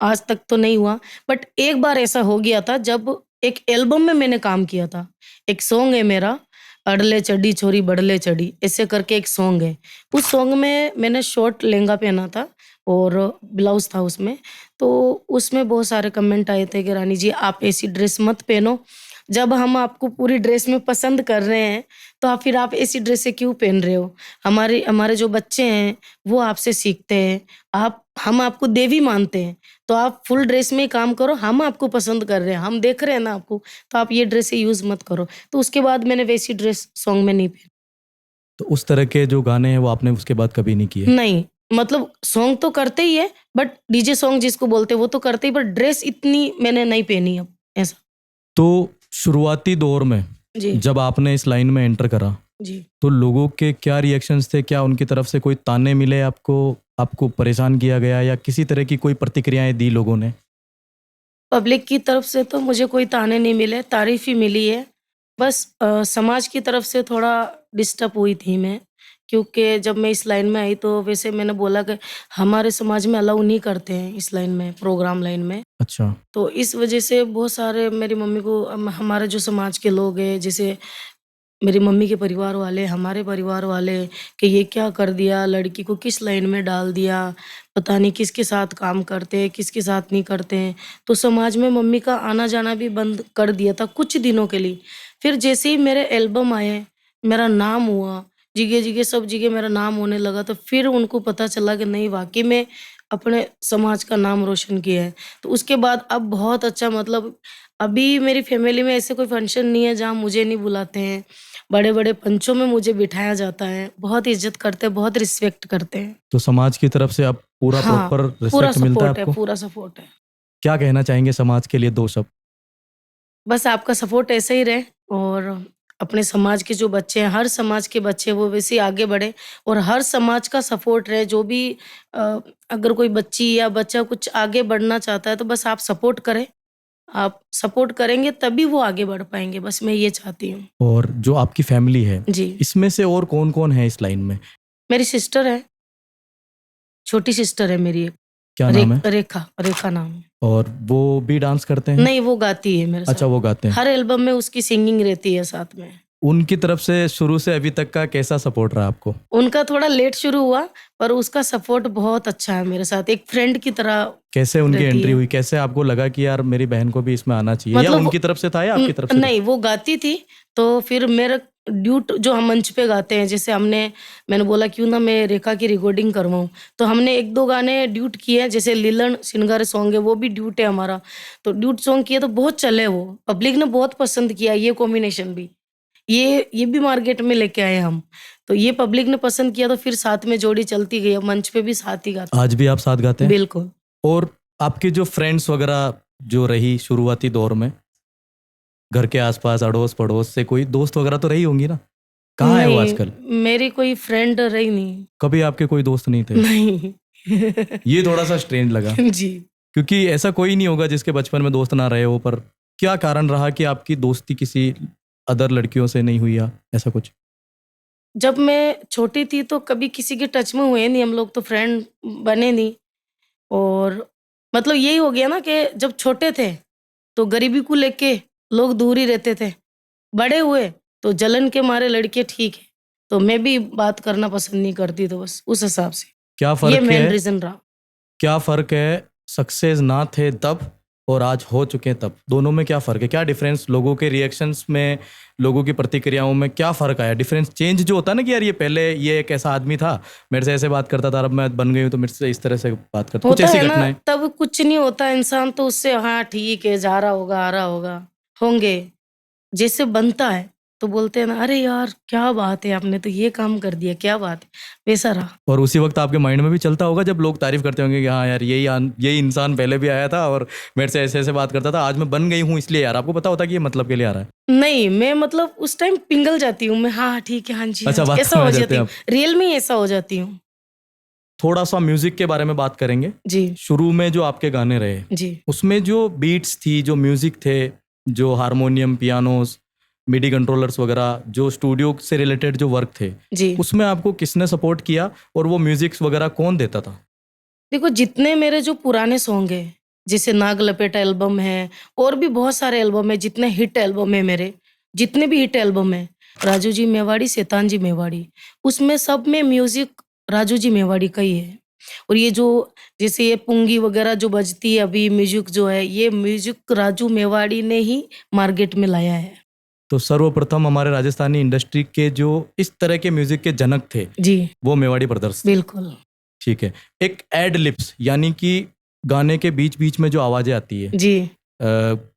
आज तक तो नहीं हुआ। बट एक बार ऐसा हो गया था जब एक एल्बम में मैंने काम किया था। एक सॉन्ग है मेरा, अड़ले चढ़ी छोरी बड़ले चढ़ी, ऐसे करके एक सॉन्ग है। उस सॉन्ग में मैंने शॉर्ट लहंगा पहना था और ब्लाउज था उसमें। तो उसमें बहुत सारे कमेंट आए थे कि रानी जी आप ऐसी ड्रेस मत पहनो। जब हम आपको पूरी ड्रेस में पसंद कर रहे हैं तो फिर आप ऐसी ड्रेसें क्यों पहन रहे हो? हमारे हमारे जो बच्चे हैं वो आपसे सीखते हैं। हम आपको देवी मानते हैं, तो आप फुल ड्रेस में ही काम करो। हम आपको पसंद कर रहे हैं, हम देख रहे हैं ना आपको, तो आप ये ड्रेसें यूज़ मत करो। तो उसके बाद मैंने वैसी ड्रेस सॉन्ग में नहीं पहनी। तो उस तरह के जो गाने हैं वो आपने उसके बाद कभी नहीं किए? नहीं, मतलब सॉन्ग तो करते ही है, बट डीजे सॉन्ग जिसको बोलते हैं वो तो करते ही, पर ड्रेस इतनी मैंने नहीं पहनी अब, ऐसा। तो शुरुआती दौर में जी, जब आपने इस लाइन में एंटर करा, जी। तो लोगों के क्या रिएक्शंस थे? क्या उनकी तरफ से कोई ताने मिले आपको? आपको परेशान किया गया या किसी तरह की कोई प्रतिक्रियाएं दी लोगों ने? पब्लिक की तरफ से तो मुझे कोई ताने नहीं मिले, तारीफ़ ही मिली है। बस समाज की तरफ से थोड़ा डिस्टर्ब हुई थी मैं, क्योंकि जब मैं इस लाइन में आई तो वैसे मैंने बोला कि हमारे समाज में अलाउ नहीं करते हैं इस लाइन में, प्रोग्राम लाइन में। अच्छा। तो इस वजह से बहुत सारे मेरी मम्मी को हमारे जो समाज के लोग हैं, जैसे मेरी मम्मी के परिवार वाले, हमारे परिवार वाले, कि ये क्या कर दिया, लड़की को किस लाइन में डाल दिया, पता नहीं किसके साथ काम करते हैं, किसके साथ नहीं करते हैं। तो समाज में मम्मी का आना-जाना भी बंद कर दिया था कुछ दिनों के लिए। फिर जैसे ही मेरे एल्बम आए, मेरा नाम हुआ, जगह-जगह सब जगह मेरा नाम होने लगा, तो फिर उनको पता चला कि नहीं वाक़ई में अपने समाज का नाम रोशन किया है। तो उसके बाद अब बहुत अच्छा, मतलब अभी मेरी फैमिली में ऐसे कोई फंक्शन नहीं है जहाँ मुझे नहीं बुलाते हैं। बड़े-बड़े मंचों में मुझे बिठाया जाता है, बहुत इज़्ज़त करते हैं, बहुत रिस्पेक्ट करते हैं। तो समाज की तरफ से अब पूरा हाँ, प्रॉपर पूरा रिस्पेक्ट मिलता है सपोर्ट है, आपको? पूरा सपोर्ट है। क्या कहना चाहेंगे समाज के लिए 2 शब्द? बस आपका सपोर्ट ऐसे ही रहे और अपने समाज के जो बच्चे हैं, हर समाज के बच्चे वो वैसे ही आगे बढ़े और हर समाज का सपोर्ट रहे। जो भी अ, अगर कोई बच्ची या बच्चा कुछ आगे बढ़ना चाहता है तो बस आप सपोर्ट करें। आप सपोर्ट करेंगे तभी वो आगे बढ़ पाएँगे, बस मैं ये चाहती हूँ। और जो आपकी फैमिली है, जी, इसमें से और कौन-कौन है इस लाइन में? मेरी सिस्टर है, छोटी सिस्टर है मेरी एक, क्या नाम है? रेखा, रेखा नाम है। और वो भी डांस करते हैं? नहीं, वो गाती है मेरे अच्छा, साथ। वो गाते हैं। हर एल्बम में उसकी सिंगिंग रहती है साथ में। उनकी तरफ से शुरू से अभी तक का कैसा सपोर्ट रहा आपको? उनका थोड़ा लेट शुरू हुआ, पर उसका सपोर्ट बहुत अच्छा है मेरे साथ, एक फ्रेंड की तरह कैसे उनकी रहती एंट्री है। हुई? कैसे आपको लगा कि यार मेरी बहन को भी इसमें आना चाहिए? या मतलब उनकी तरफ से था या आपकी तरफ से था? नहीं, वो गाती थी, तो फिर मेरा ड्यूट जो हम मंच पे गाते हैं, जैसे मैंने बोला क्यों ना मैं रेखा की रिकॉर्डिंग करवाऊँ, तो हमने 1-2 गाने ड्यूट किए, जैसे लीलन सिंगर सॉन्ग है, वो भी ड्यूट है हमारा। तो ड्यूट सॉन्ग किए तो बहुत चले वो, पब्लिक ने बहुत पसंद किया ये कॉम्बिनेशन भी। ये भी मार्केट में लेके आए हम। तो ये पब्लिक ने पसंद किया तो फिर साथ में जोड़ी चलती गई, अब मंच पे भी साथ ही गाते आज भी आप साथ गाते हैं। हैं? बिल्कुल। और आपकी जो फ्रेंड्स वगैरह जो रही शुरुआती दौर में, घर के आसपास अड़ोस-पड़ोस से कोई दोस्त वगैरह तो रही होंगी ना? कहाँ है वो नहीं, आजकल? मेरी कोई फ्रेंड रही नहीं। कभी आपके कोई दोस्त नहीं थे? नहीं। ये थोड़ा-सा स्ट्रेंज लगा, जी। क्योंकि ऐसा कोई नहीं होगा जिसके बचपन में दोस्त ना रहे हो, पर क्या कारण रहा कि आपकी दोस्ती किसी अदर लड़कियों से नहीं हुई या ऐसा कुछ? जब मैं छोटी थी तो कभी किसी के टच में हुए नहीं हम लोग, तो फ्रेंड बने नहीं। और मतलब यही हो गया ना कि जब छोटे थे तो गरीबी को लेके लोग दूर ही रहते थे। बड़े हुए तो जलन के मारे लड़के ठीक है। तो मैं भी बात करना पसंद नहीं करती, तो बस उस हिसाब से। क्या ये फ़र्क मेन है रीज़न रहा। क्या फ़र्क है सक्सेस ना थे तब और आज हो चुके हैं तब? दोनों में क्या फ़र्क है? क्या डिफ़रेंस लोगों के रिएक्शंस में, लोगों की प्रतिक्रियाओं में क्या फ़र्क आया? डिफ़रेंस चेंज जो होता है ना कि यार ये पहले ये एक ऐसा आदमी था, मेरे से ऐसे बात करता था, अब मैं बन गई हूँ तो मेरे से इस तरह से बात करता, कुछ होता ऐसी है ना, घटनाएँ? तब कुछ नहीं होता, इंसान तो उससे हाँ ठीक है, जा रहा होगा, आ रहा होगा, होंगे। जैसे बनता है तो बोलते हैं ना, अरे यार क्या बात है, आपने तो ये काम कर दिया, क्या बात है, वैसा रहा। और उसी वक़्त आपके माइंड में भी चलता होगा जब लोग तारीफ़ करते होंगे कि हाँ यार यही इंसान पहले भी आया था और मेरे से ऐसे-ऐसे बात करता था, आज मैं बन गई हूँ इसलिए यार, आपको पता होता है कि ये मतलब के लिए आ रहा है? नहीं, मैं मतलब उस टाइम पिघल जाती हूँ मैं, हाँ ठीक है, हाँ जी, हाँ अच्छा, जी, ऐसा बातों में हो आ जाते जाती हैं हूँ। आप। रियल में ही ऐसा हो जाती हूँ। थोड़ा-सा म्यूज़िक के बारे में बात करेंगे। जी, शुरू में जो आपके गाने रहे, जी, उसमें जो बीट्स थी, जो म्यूज़िक थे, जो हारमोनियम, पियानोस, मिडी कंट्रोलर्स वगैरह, जो स्टूडियो से रिलेटेड जो वर्क थे, जी। उसमें आपको किसने सपोर्ट किया और वो म्यूज़िक्स वगैरह कौन देता था? देखो जितने मेरे जो पुराने सॉन्ग हैं, जैसे नाग लपेटा एल्बम है, और भी बहुत सारे एल्बम है, जितने हिट एल्बम है मेरे, जितने भी हिट एल्बम है, राजू जी मेवाड़ी, शैतान जी मेवाड़ी, उसमें सब में म्यूजिक राजू जी मेवाड़ी का ही है। और ये जो जैसे ये पुंगी वगैरह जो बजती है अभी, म्यूजिक जो है, ये म्यूजिक राजू मेवाड़ी ने ही मार्केट में लाया है। तो सर्वप्रथम हमारे राजस्थानी इंडस्ट्री के जो इस तरह के म्यूजिक के जनक थे जी, वो मेवाड़ी ब्रदर्स थे। बिल्कुल। ठीक है। एक एड लिप्स यानी कि गाने के बीच बीच में जो आवाजें आती है, जी,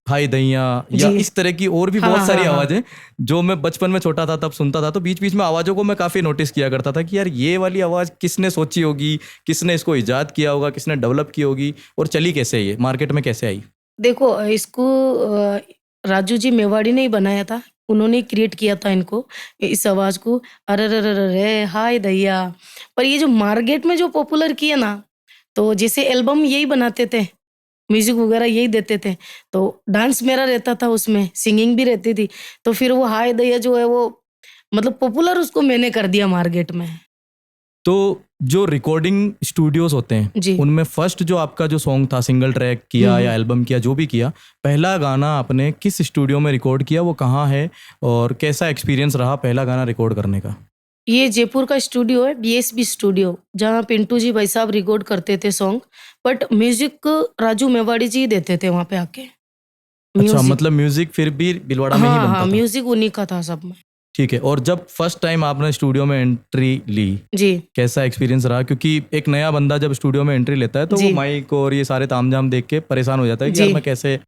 भाई दैया या जी। इस तरह की और भी हाँ, बहुत सारी हाँ, हाँ। आवाजें जो मैं बचपन में छोटा था तब सुनता था, तो बीच बीच में आवाजों को मैं काफी नोटिस किया करता था कि यार ये वाली आवाज किसने सोची होगी, किसने इसको इजाद किया होगा, किसने डेवलप की होगी और चली कैसे, ये मार्केट में कैसे आई। देखो इसको राजू जी मेवाड़ी ने ही बनाया था, उन्होंने ही क्रिएट किया था इनको, इस आवाज को। अरे रे रे रे रे, हाय दैया। पर ये जो मार्केट में जो पॉपुलर किया ना, तो जैसे एल्बम यही बनाते थे, म्यूजिक वगैरह यही देते थे, तो डांस मेरा रहता था उसमें, सिंगिंग भी रहती थी, तो फिर वो हाय दैया जो है वो मतलब पॉपुलर उसको मैंने कर दिया मार्केट में। तो जो रिकॉर्डिंग स्टूडियोज होते हैं जी। उनमें फर्स्ट जो आपका जो सॉन्ग था, सिंगल ट्रैक किया या एल्बम किया, जो भी किया, पहला गाना आपने किस स्टूडियो में रिकॉर्ड किया, वो कहाँ है और कैसा एक्सपीरियंस रहा पहला गाना रिकॉर्ड करने का। ये जयपुर का स्टूडियो है, बीएसबी स्टूडियो, जहाँ पिंटू जी भाई साहब रिकॉर्ड करते थे song, but music Raju Mewadi ji देते थे वहां पे आके। अच्छा, म्यूजिक, मतलब म्यूजिक फिर भी भिलवाड़ा में ही हाँ बनता हाँ, था। म्यूजिक उन्हीं का था सब में। ठीक है। और जब फर्स्ट टाइम आपने स्टूडियो में एंट्री ली, जी, कैसा एक्सपीरियंस रहा, क्योंकि एक नया बंदा जब स्टूडियो में एंट्री लेता है तो वो जी, माइक और ये सारे तामझाम देख के परेशान हो जाता है कि जी। यार मैं कैसे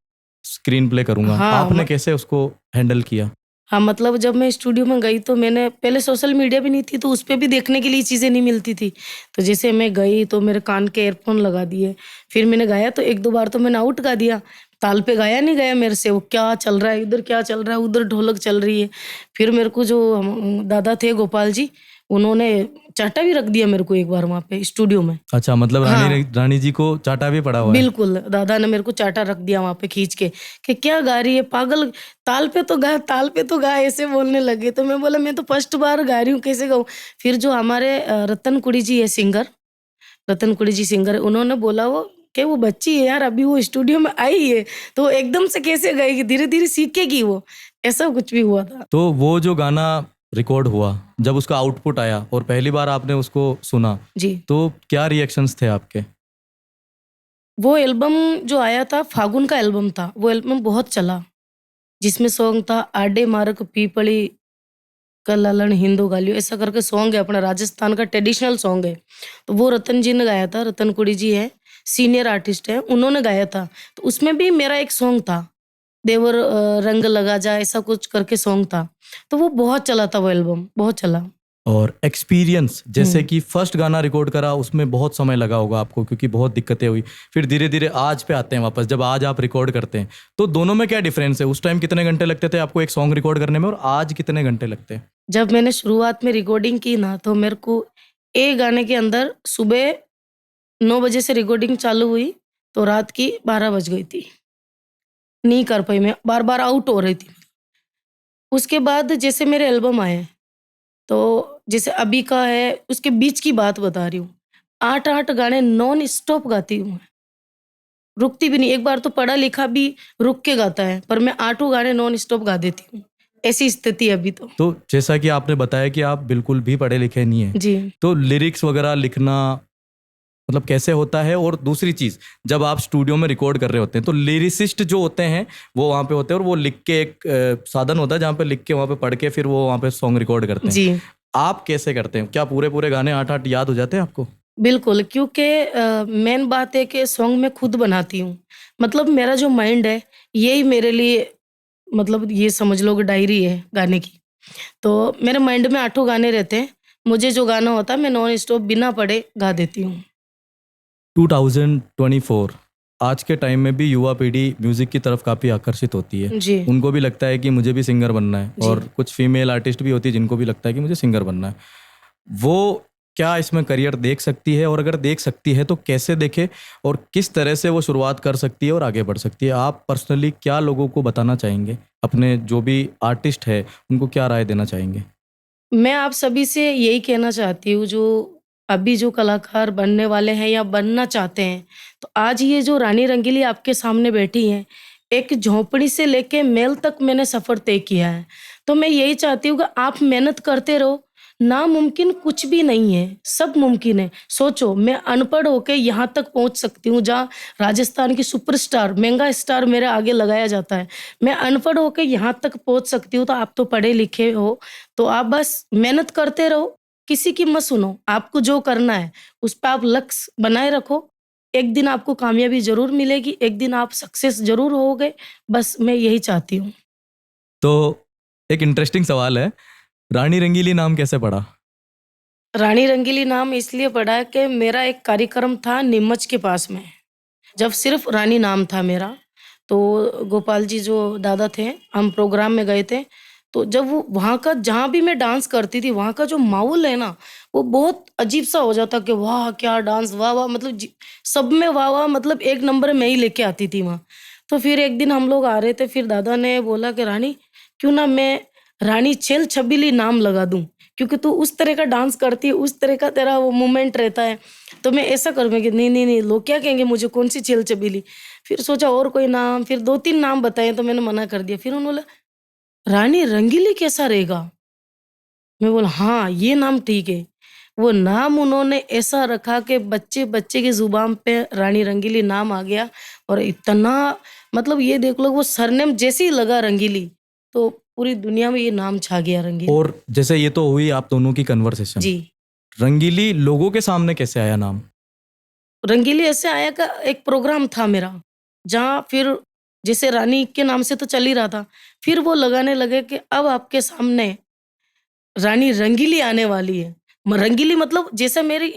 स्क्रीन प्ले करूंगा, हाँ आपने कैसे उसको हैंडल किया। हाँ, मतलब जब मैं स्टूडियो में गई तो मैंने पहले सोशल मीडिया भी नहीं थी, तो उस पे भी देखने के लिए चीज़ें नहीं मिलती थी। तो जैसे मैं गई तो मेरे कान के ईयरफ़ोन लगा दिए, फिर मैंने गाया तो 1-2 बार तो मैंने आउट गा दिया। ताल पे गाया नहीं गया मेरे से, वो क्या चल रहा है, इधर क्या चल रहा है, उधर ढोलक चल रही है। फिर मेरे को जो दादा थे गोपाल जी, उन्होंने चाटा भी रख दिया मेरे को एक बार वहाँ पे स्टूडियो में। अच्छा, मतलब हाँ। रानी जी को चाटा भी पड़ा हुआ है। बिल्कुल, दादा ने मेरे को चाटा रख दिया वहाँ पे खींच के, कि क्या गा रही है पागल, ताल पे तो गा, ताल पे तो गा, ऐसे बोलने लगे। तो मैं बोला मैं तो फर्स्ट बार गा रही हूँ, कैसे गाऊँ? फिर जो हमारे रतन कुड़ी जी है सिंगर, रतन कुड़ी जी सिंगर है, उन्होंने बोला वो कि वो बच्ची है यार, अभी वो स्टूडियो में आई है, तो एकदम से कैसे गाएगी, धीरे-धीरे सीखेगी वो, ऐसा कुछ भी हुआ था। तो वो जो गाना रिकॉर्ड हुआ, जब उसका आउटपुट आया और पहली बार आपने उसको सुना, जी। तो क्या रिएक्शंस थे आपके। वो एल्बम जो आया था, फागुन का एल्बम था, वो एल्बम बहुत चला, जिसमें सॉन्ग था आडे मारक पीपली कल्लालन हिंदू गालियो, ऐसा करके सॉन्ग है, अपना राजस्थान का ट्रेडिशनल सॉन्ग है। तो वो रतन जी ने गाया था, रतन कुड़ी जी है, सीनियर आर्टिस्ट है, उन्होंने गाया था। तो उसमें भी मेरा एक सॉन्ग था, देवर रंग लगा जा, ऐसा कुछ करके सॉन्ग था। तो वो बहुत चला था, वो एल्बम बहुत चला। और एक्सपीरियंस, जैसे कि फर्स्ट गाना रिकॉर्ड करा उसमें बहुत समय लगा होगा आपको क्योंकि बहुत दिक्कतें हुई, फिर धीरे धीरे आज पे आते हैं वापस, जब आज आप रिकॉर्ड करते हैं तो दोनों में क्या डिफरेंस है। उस टाइम कितने घंटे लगते थे आपको एक सॉन्ग रिकॉर्ड करने में और आज कितने घंटे लगते हैं। जब मैंने शुरुआत में रिकॉर्डिंग की ना, तो मेरे को एक गाने के अंदर सुबह 9 बजे से रिकॉर्डिंग चालू हुई, तो रात की 12 बज गई थी। नहीं कर पाई मैं, बार-बार आउट हो रही थी। उसके बाद जैसे मेरे एल्बम आए, तो जैसे अभी का है, उसके बीच की बात बता रही हूँ। 8-8 गाने नॉन स्टॉप गाती हूँ मैं, रुकती भी नहीं। एक बार तो पढ़ा-लिखा भी रुक के गाता है, पर मैं 8 गाने नॉन स्टॉप गा देती हूँ। ऐसी स्थिति है अभी तो। तो जैसा कि आपने बताया कि आप बिल्कुल भी पढ़े लिखे नहीं हैं, जी। तो लिरिक्स वगैरह लिखना मतलब कैसे होता है। और दूसरी चीज, जब आप स्टूडियो में रिकॉर्ड कर रहे होते हैं तो लिरिसिस्ट जो होते हैं वो वहाँ पे होते हैं और वो लिख के एक साधन होता है जहाँ पे लिख के वहाँ पे पढ़ के फिर वो वहाँ पे सॉन्ग रिकॉर्ड करते हैं। जी, आप कैसे करते हैं, क्या पूरे पूरे गाने 8-8 याद हो जाते हैं आपको। बिल्कुल, क्योंकि मेन बात है कि सॉन्ग मैं खुद बनाती हूँ। मतलब मेरा जो माइंड है, यही मेरे लिए, मतलब ये समझ लो कि डायरी है गाने की। तो मेरे माइंड में 8 गाने रहते हैं। मुझे जो गाना होता है, मैं नॉन स्टॉप बिना पढ़े गा देती हूँ। 2024 आज के टाइम में भी युवा पीढ़ी म्यूजिक की तरफ काफ़ी आकर्षित होती है। जी, उनको भी लगता है कि मुझे भी सिंगर बनना है जी। और कुछ फीमेल आर्टिस्ट भी होती है जिनको भी लगता है कि मुझे सिंगर बनना है। वो क्या इसमें करियर देख सकती है और अगर देख सकती है तो कैसे देखे और किस तरह से वो शुरुआत कर सकती है और आगे बढ़ सकती है। आप पर्सनली क्या लोगों को बताना चाहेंगे, अपने जो भी आर्टिस्ट है उनको क्या राय देना चाहेंगे। मैं आप सभी से यही कहना चाहती हूँ, जो अभी जो कलाकार बनने वाले हैं या बनना चाहते हैं, तो आज ये जो रानी रंगीली आपके सामने बैठी हैं, एक झोंपड़ी से लेके महल तक मैंने सफ़र तय किया है। तो मैं यही चाहती हूँ कि आप मेहनत करते रहो, नामुमकिन कुछ भी नहीं है, सब मुमकिन है। सोचो मैं अनपढ़ होके यहाँ तक पहुँच सकती हूँ, जहाँ राजस्थान की सुपरस्टार, मेगा स्टार मेरे आगे लगाया जाता है। मैं अनपढ़ होके यहाँ तक पहुँच सकती हूँ, तो आप तो पढ़े लिखे हो, तो आप बस मेहनत करते रहो, किसी की मत सुनो। आपको जो करना है, उस पे आप लक्ष्य बनाए रखो। एक दिन आपको कामयाबी ज़रूर मिलेगी, एक दिन आप सक्सेस ज़रूर होगे, बस मैं यही चाहती हूँ। तो एक इंटरेस्टिंग सवाल है, रानी रंगीली नाम कैसे पड़ा? रानी रंगीली नाम इसलिए पड़ा है कि मेरा एक कार्यक्रम था नीमच के पास में, जब सिर्फ रानी नाम था मेरा। तो गोपाल जी जो दादा थे, हम प्रोग्राम में गए थे, तो जब वो वहाँ का जहाँ भी मैं डांस करती थी, वहाँ का जो माहौल है ना, वो बहुत अजीब-सा हो जाता कि वाह! क्या डांस, वाह, वाह! मतलब सब में वाह, वाह! मतलब एक नंबर मैं ही लेके आती थी वहाँ। तो फिर एक दिन हम लोग आ रहे थे, फिर दादा ने बोला कि रानी, क्यों ना मैं रानी छेल छबीली नाम लगा दूँ? क्योंकि तू उस तरह का डांस करती है, उस तरह का तेरा वो मूवमेंट रहता है, तो मैं ऐसा करूँगी कि नहीं, नहीं, नहीं, लोग क्या कहेंगे मुझे, कौन-सी छेल छबीली? फिर सोचा और कोई नाम, फिर 2-3 नाम बताए, तो मैंने मना कर दिया। फिर उन्होंने बोला, "रानी रंगीली कैसा रहेगा?" मैं बोला, "हाँ, ये नाम ठीक है।" वो नाम उन्होंने ऐसा रखा कि बच्चे-बच्चे की ज़ुबान पे रानी रंगीली नाम आ गया, और इतना, मतलब ये देख लो, वो सरनेम जैसे ही लगा रंगीली, तो पूरी दुनिया में ये नाम छा गया रंगीली। और जैसे ये तो हुई आप दोनों की कन्वर्सेशन, जी। रंगीली लोगों के सामने कैसे आया नाम? रंगीली ऐसे आया कि एक प्रोग्राम था मेरा, जहाँ फिर जैसे रानी के नाम से तो चल ही रहा था, फिर वो लगाने लगे कि अब आपके सामने रानी रंगीली आने वाली है। रंगीली मतलब जैसे मेरी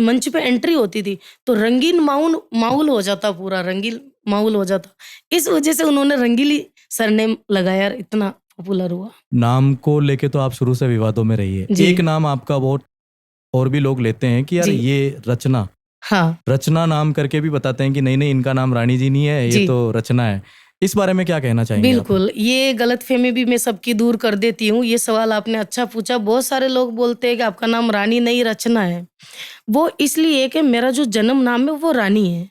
मंच पे एंट्री होती थी, तो रंगीन माउन माहौल हो जाता, पूरा रंगीन माहौल हो जाता। इस वजह से उन्होंने रंगीली सरनेम लगाया, इतना पॉपुलर हुआ। नाम को लेके तो आप शुरू से विवादों में रही है। जी, एक नाम आपका बहुत और भी लोग लेते हैं कि यार जी। ये रचना, हाँ, रचना नाम करके भी बताते हैं कि नहीं नहीं इनका नाम रानी जी नहीं है, ये जी। तो रचना है। इस बारे में क्या कहना चाहेंगे आप? बिल्कुल, ये गलतफ़हमी भी मैं सबकी दूर कर देती हूँ। ये सवाल आपने अच्छा पूछा। बहुत सारे लोग बोलते हैं कि आपका नाम रानी नहीं, रचना है। वो इसलिए कि मेरा जो जन्म नाम है वो रानी है।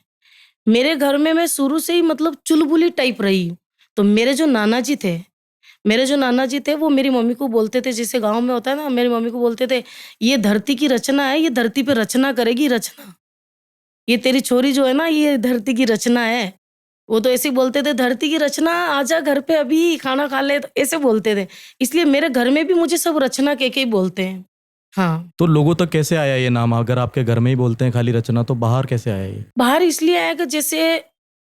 मेरे घर में मैं शुरू से ही मतलब चुलबुली टाइप रही हूँ। तो मेरे जो नाना जी थे वो मेरी मम्मी को बोलते थे, जैसे गाँव में होता है ना, मेरी मम्मी को बोलते थे, "ये धरती की रचना है, ये धरती पे रचना करेगी, रचना। ये तेरी छोरी जो है ना, ये धरती की रचना है।" वो तो ऐसे ही बोलते थे, "धरती की रचना, आजा घर पे अभी, खाना खा ले।" तो ऐसे बोलते थे। इसलिए मेरे घर में भी मुझे सब रचना कह के ही बोलते हैं। हाँ। तो लोगों तक कैसे आया ये नाम? अगर आपके घर में ही बोलते हैं खाली रचना, तो बाहर कैसे आया ये? बाहर इसलिए आया कि जैसे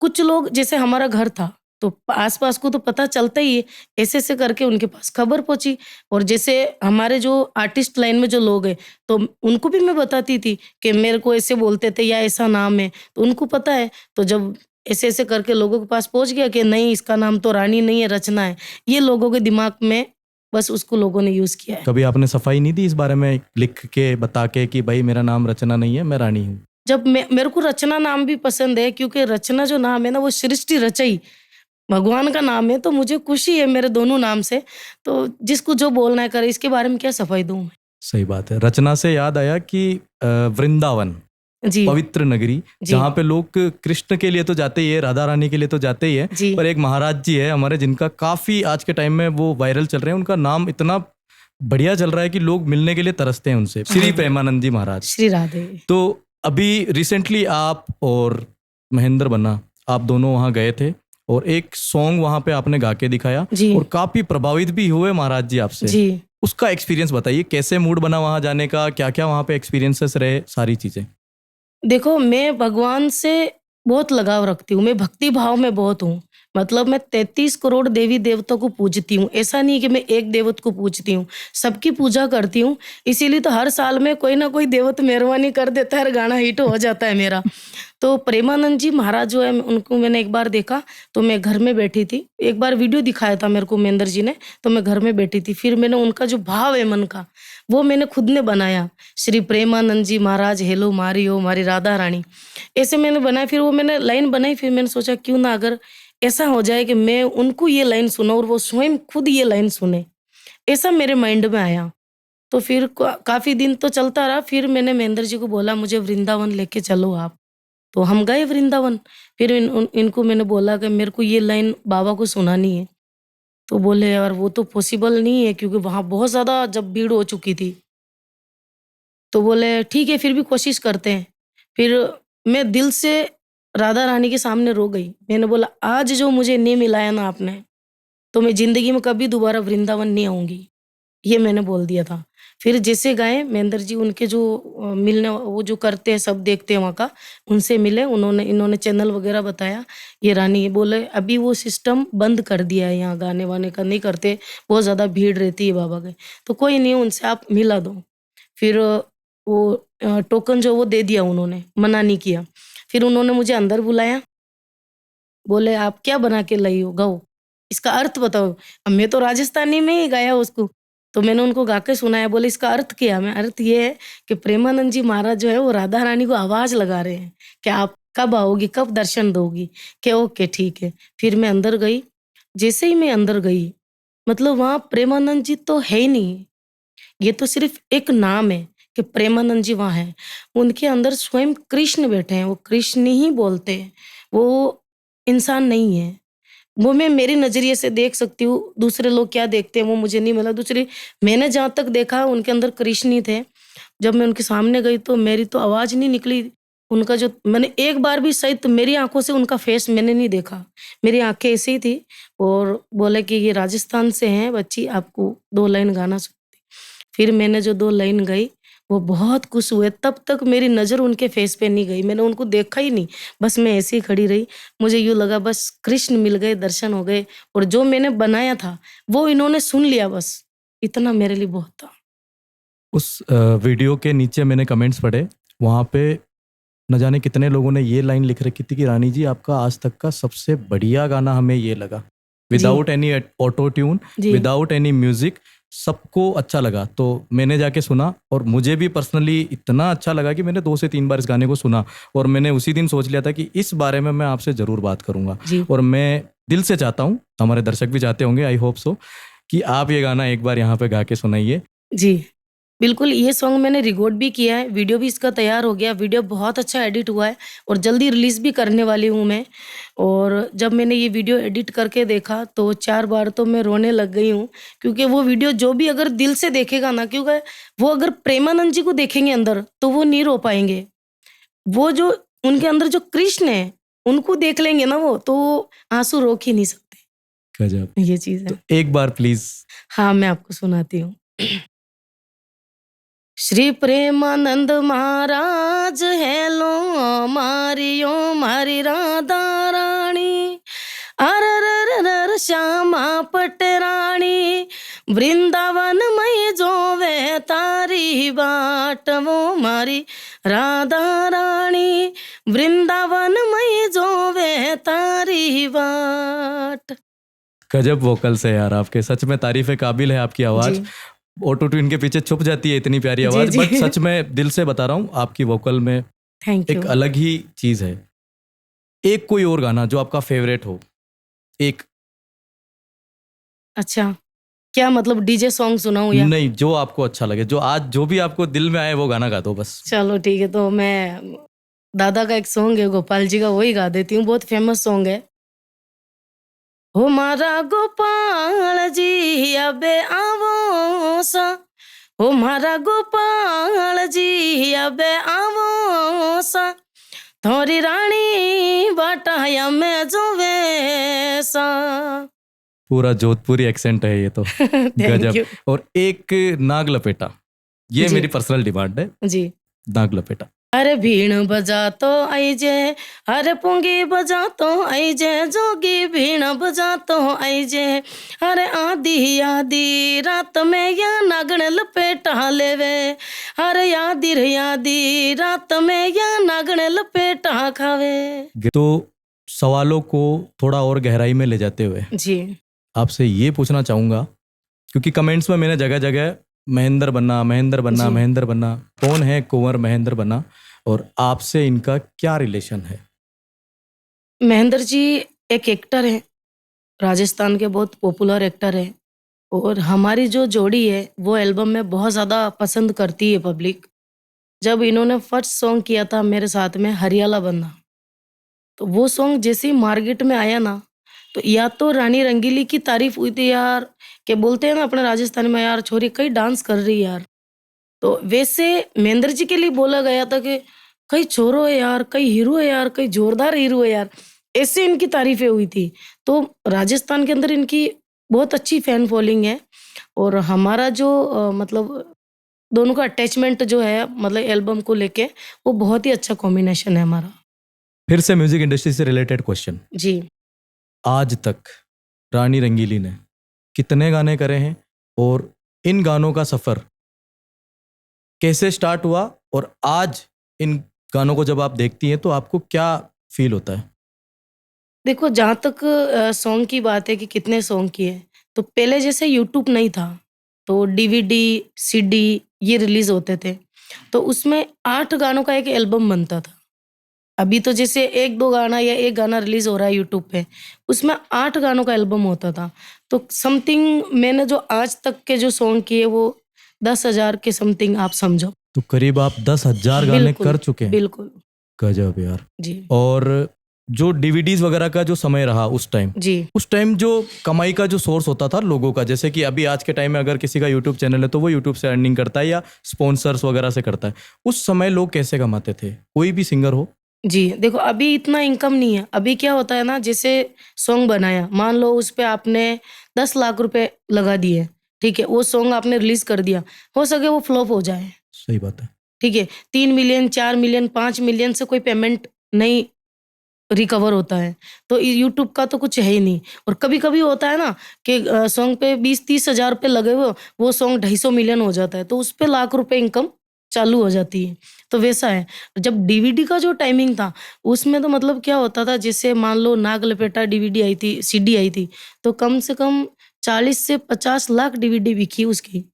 कुछ लोग, जैसे हमारा घर था, तो आस-पास को तो पता चलता ही है, ऐसे-ऐसे करके उनके पास खबर पहुँची। और जैसे हमारे जो आर्टिस्ट लाइन में जो लोग हैं, तो उनको भी मैं बताती थी कि मेरे को ऐसे बोलते थे या ऐसा नाम है, तो उनको पता है। तो जब ऐसे-ऐसे करके लोगों के पास पहुँच गया कि नहीं, इसका नाम तो रानी नहीं है, रचना है, ये लोगों के दिमाग में बस उसको लोगों ने यूज़ किया है। कभी आपने सफाई नहीं दी इस बारे में, लिख के बता के कि भाई मेरा नाम रचना नहीं है, मैं रानी हूँ? जब मेरे को रचना नाम भी पसंद है, क्योंकि रचना जो नाम है ना, वो सृष्टि रचई, भगवान का नाम है, तो मुझे खुशी है मेरे दोनों नाम से। तो जिसको जो बोलना है करे, इसके बारे में क्या सफाई दूँ मैं। सही बात है। रचना से याद आया कि वृंदावन, जी, पवित्र नगरी, जी, जहाँ पे लोग कृष्ण के लिए तो जाते ही है, राधा रानी के लिए तो जाते ही है, जी। पर एक महाराज जी है हमारे जिनका काफ़ी आज के टाइम में वो वायरल चल रहे हैं, उनका नाम इतना बढ़िया चल रहा है कि लोग मिलने के लिए तरसते हैं उनसे, श्री हाँ, प्रेमानंद जी महाराज। श्री राधे। तो अभी रिसेंटली आप और महेंद्र बन्ना, आप दोनों वहाँ गए थे और एक सॉन्ग वहाँ पे आपने गा के दिखाया जी, और काफ़ी प्रभावित भी हुए महाराज जी आपसे। जी। उसका एक्सपीरियंस बताइए, कैसे मूड बना वहाँ जाने का, क्या क्या वहाँ पे एक्सपीरियंसेस रहे, सारी चीज़ें। देखो, मैं भगवान से बहुत लगाव रखती हूँ, मैं भक्ति भाव में बहुत हूँ। मतलब मैं 33 करोड़ देवी-देवताओं को पूजती हूँ। ऐसा नहीं है कि मैं एक देवत को पूजती हूँ, सबकी पूजा करती हूँ। इसीलिए तो हर साल में कोई ना कोई देवत मेहरबानी कर देता है और गाना हिट हो जाता है मेरा। तो प्रेमानंद जी महाराज जो है, उनको मैंने एक बार देखा, तो मैं घर में बैठी थी। एक बार वीडियो दिखाया था मेरे को महेंद्र जी ने, तो मैं घर में बैठी थी। फिर मैंने उनका जो भाव है मन का, वो मैंने खुद ने बनाया। श्री प्रेमानंद जी महाराज हेलो मारी ओ मारी राधा रानी, ऐसे मैंने बनाया। फिर वो मैंने लाइन बनाई, फिर मैंने सोचा क्यों ना अगर ऐसा हो जाए कि मैं उनको ये लाइन सुनाऊँ और वो स्वयं खुद ये लाइन सुने। ऐसा मेरे माइंड में आया। तो फिर काफ़ी दिन तो चलता रहा। फिर मैंने महेंद्र जी को बोला मुझे वृंदावन लेके चलो आप। तो हम गए वृंदावन। फिर इनको मैंने बोला कि मेरे को ये लाइन बाबा को सुनानी है। तो बोले यार वो तो पॉसिबल नहीं है क्योंकि वहाँ बहुत ज़्यादा जब भीड़ हो चुकी थी। तो बोले ठीक है फिर भी कोशिश करते हैं। फिर मैं दिल से राधा रानी के सामने रो गई। मैंने बोला आज जो मुझे नहीं मिलाया ना आपने, तो मैं ज़िंदगी में कभी दोबारा वृंदावन नहीं आऊँगी। ये मैंने बोल दिया था। फिर जैसे गए महेंद्र जी उनके जो मिलने वो जो करते हैं सब देखते हैं वहाँ का, उनसे मिले। इन्होंने चैनल वगैरह बताया। ये रानी बोले अभी वो सिस्टम बंद कर दिया है, यहाँ गाने-वाने का नहीं करते, बहुत ज़्यादा भीड़ रहती है बाबा के। तो कोई नहीं उनसे आप मिला दो। फिर वो टोकन जो वो दे दिया उन्होंने, मना नहीं किया। फिर उन्होंने मुझे अंदर बुलाया, बोले आप क्या बना के लाई हो? गाओ, इसका अर्थ बताओ। अब मैं तो राजस्थानी में ही गाया उसको, तो मैंने उनको गा के सुनाया। बोले इसका अर्थ क्या? मैं अर्थ ये है कि प्रेमानंद जी महाराज जो है वो राधा रानी को आवाज़ लगा रहे हैं कि आप कब आओगी, कब दर्शन दोगी? कि ओके ठीक है। फिर मैं अंदर गई। जैसे ही मैं अंदर गई, मतलब वहाँ प्रेमानंद जी तो है ही नहीं। ये तो सिर्फ़ एक नाम है कि प्रेमानंद जी वहाँ हैं। उनके अंदर स्वयं कृष्ण बैठे हैं, वो कृष्ण ही बोलते हैं। वो इंसान नहीं है। वो मैं मेरे नज़रिए से देख सकती हूँ, दूसरे लोग क्या देखते हैं वो मुझे नहीं मिला। दूसरी मैंने जहाँ तक देखा उनके अंदर कृष्ण ही थे। जब मैं उनके सामने गई तो मेरी तो आवाज़ नहीं निकली। उनका जो मैंने एक बार भी शायद मेरी आँखों से उनका फेस मैंने नहीं देखा। मेरी आँखें ऐसे ही थी और बोले कि ये राजस्थान से हैं बच्ची, आपको 2 लाइन गाना फिर मैंने जो 2 लाइन गाई, वो बहुत खुश हुए। तब तक मेरी नज़र उनके फेस पे नहीं गई, मैंने उनको देखा ही नहीं। बस मैं ऐसे ही खड़ी रही। मुझे यूँ लगा बस कृष्ण मिल गए, दर्शन हो गए और जो मैंने बनाया था, वो इन्होंने सुन लिया बस। इतना मेरे लिए बहुत था। उस वीडियो के नीचे मैंने कमेंट्स पढ़े, वहाँ पे न जाने कितने लोगों ने ये लाइन लिख रखी थी कि रानी जी आपका आज तक का सबसे बढ़िया गाना हमें ये लगा। जी, विदाउट एनी ऑटो ट्यून, जी, विदाउट एनी म्यूजिक, सबको अच्छा लगा। तो मैंने जाके सुना और मुझे भी पर्सनली इतना अच्छा लगा कि मैंने 2 से 3 बार इस गाने को सुना और मैंने उसी दिन सोच लिया था कि इस बारे में मैं आपसे ज़रूर बात करूँगा। जी, और मैं दिल से चाहता हूँ, हमारे दर्शक भी चाहते होंगे, आई होप सो, कि आप ये गाना एक बार यहाँ पे गा के सुनाइए। जी। बिल्कुल, ये सॉन्ग मैंने रिकॉर्ड भी किया है, वीडियो भी इसका तैयार हो गया। वीडियो बहुत अच्छा एडिट हुआ है और जल्दी रिलीज़ भी करने वाली हूँ मैं। और जब मैंने ये वीडियो एडिट करके देखा तो 4 बार तो मैं रोने लग गई हूँ, क्योंकि वो वीडियो जो भी अगर दिल से देखेगा ना, क्योंकि वो अगर प्रेमानंद जी को देखेंगे अंदर, तो वो नहीं रो पाएँगे। वो जो उनके अंदर जो कृष्ण है, उनको देख लेंगे ना वो, तो आँसू रोक ही नहीं सकते। गजब। ये चीज़ तो है। एक बार प्लीज़। हाँ, मैं आपको सुनाती हूँ। श्री प्रेमानंद महाराज हेलो मारियो मारी राधा रानी अर श्यामा पटरानी वृंदावन मई जोवे तारी बाट वो मारी राधा रानी वृंदावन मई जोवे तारी बाट। गजब वोकल्स है यार आपके, सच में तारीफ़ काबिल है आपकी आवाज़। जी, ऑटो ट्यून के पीछे छुप जाती है इतनी प्यारी जी, आवाज़, जी। बट सच में दिल से बता रहा हूँ आपकी वोकल में थैंक एक यू। अलग ही चीज़ है। एक कोई और गाना जो आपका फ़ेवरेट हो? एक अच्छा, क्या मतलब डीजे सॉन्ग सुनाऊँ या? नहीं, जो आपको अच्छा लगे, जो आज जो भी आपको दिल में आए वो गाना गा दो बस। चलो ठीक है, तो मैं दादा का एक सॉन्ग है गोपाल जी का, वही गा देती हूँ, बहुत फेमस सॉन्ग है। हो मारा गोपाल जी अबे आवो सा, हो मारा गोपाल जी अबे आवो सा, थोरी रानी बाटाया में जोवे सा। पूरा जोधपुरी एक्सेंट है ये तो। थैंक गजब। यू। और एक नाग लपेटा, ये जी, मेरी पर्सनल डिमांड है, जी। नाग लपेटा। अरे भीण बजा तो आई जे, अरे पुंगी बजा तो आई जे, जोगी भीण बजा तो आई जे, अरे आधी आधी रात में या नागण लपेटा लेवे, अरे आधी रात में या नागण लपेटा खावे। तो सवालों को थोड़ा और गहराई में ले जाते हुए जी, आपसे ये पूछना चाहूँगा, क्योंकि कमेंट्स में मैंने जगह-जगह महेंद्र बन्ना, महेंद्र बन्ना, जी। महेंद्र बन्ना, कौन है कुंवर महेंद्र बन्ना और आपसे इनका क्या रिलेशन है? महेंद्र जी एक एक्टर हैं, राजस्थान के बहुत पॉपुलर एक्टर हैं। और हमारी जो जोड़ी है वो एल्बम में बहुत ज़्यादा पसंद करती है पब्लिक। जब इन्होंने फर्स्ट सॉन्ग किया था मेरे साथ में हरियाला बंदा, तो वो सॉन्ग जैसे ही मार्केट में आया ना, तो या तो रानी रंगीली की तारीफ हुई थी यार, कि बोलते हैं ना अपने राजस्थान में, यार छोरी कई डांस कर रही है यार। तो वैसे महेंद्र जी के लिए बोला गया था कि कई छोरो है यार, कई हीरो है यार, कई जोरदार हीरो है यार, ऐसे इनकी तारीफें हुई थी। तो राजस्थान के अंदर इनकी बहुत अच्छी फैन फॉलोइंग है। और हमारा जो मतलब दोनों का अटैचमेंट जो है, मतलब एल्बम को लेके, वो बहुत ही अच्छा कॉम्बिनेशन है हमारा। फिर से म्यूजिक इंडस्ट्री से रिलेटेड क्वेश्चन, जी। आज तक रानी रंगीली ने कितने गाने करे हैं, और इन गानों का सफर कैसे स्टार्ट हुआ, और आज इन गानों को जब आप देखती हैं तो आपको क्या फील होता है? देखो, जहाँ तक सॉन्ग की बात है कि कितने सॉन्ग किए, तो पहले जैसे यूट्यूब नहीं था, तो डीवीडी, सीडी ये रिलीज़ होते थे, तो उसमें 8 गानों का एक एल्बम बनता था। अभी तो जैसे 1-2 गाना या 1 गाना रिलीज़ हो रहा है यूट्यूब पे, उसमें 8 गानों का एल्बम होता था। तो समथिंग मैंने जो आज तक के जो सॉन्ग किए वो 10,000 के समथिंग आप समझो। तो करीब आप 10,000 गाने बिल्कुल, कर चुके हैं। बिल्कुल। गजब यार। जी, और जो डीवीडीज वगैरह का जो समय रहा जी, उस टाइम जो कमाई का जो सोर्स होता था लोगों का, जैसे कि अभी आज के टाइम में अगर किसी का यूट्यूब चैनल है तो वो यूट्यूब से अर्निंग करता है या स्पॉन्सर्स वगैरह से करता है, उस समय लोग कैसे कमाते थे, कोई भी सिंगर हो? जी। देखो, अभी इतना इनकम नहीं है। अभी क्या होता है ना, जैसे सॉन्ग बनाया, मान लो उस पे आपने 10 लाख रुपए लगा दिए, ठीक है? वो सॉन्ग आपने रिलीज़ कर दिया, हो सके वो फ्लॉप हो जाए, सही बात है। ठीक है? 3 मिलियन, 4 मिलियन, 5 मिलियन से कोई पेमेंट नहीं रिकवर होता है। तो यूट्यूब का तो कुछ है ही नहीं। और कभी-कभी होता है ना कि सॉन्ग पे 20-30 हज़ार रुपए लगे हुए हो, वो सॉन्ग 250 मिलियन हो जाता है, तो उस पे लाख रुपए इनकम चालू हो जाती है। तो वैसा है। जब डीवीडी का जो टाइमिंग था, उसमें तो मतलब क्या होता था, जैसे मान लो नाग लपेटा डीवीडी आई थी, सीडी आई थी, तो कम से कम 40 से 50 लाख डीवीडी बिकी उसकी।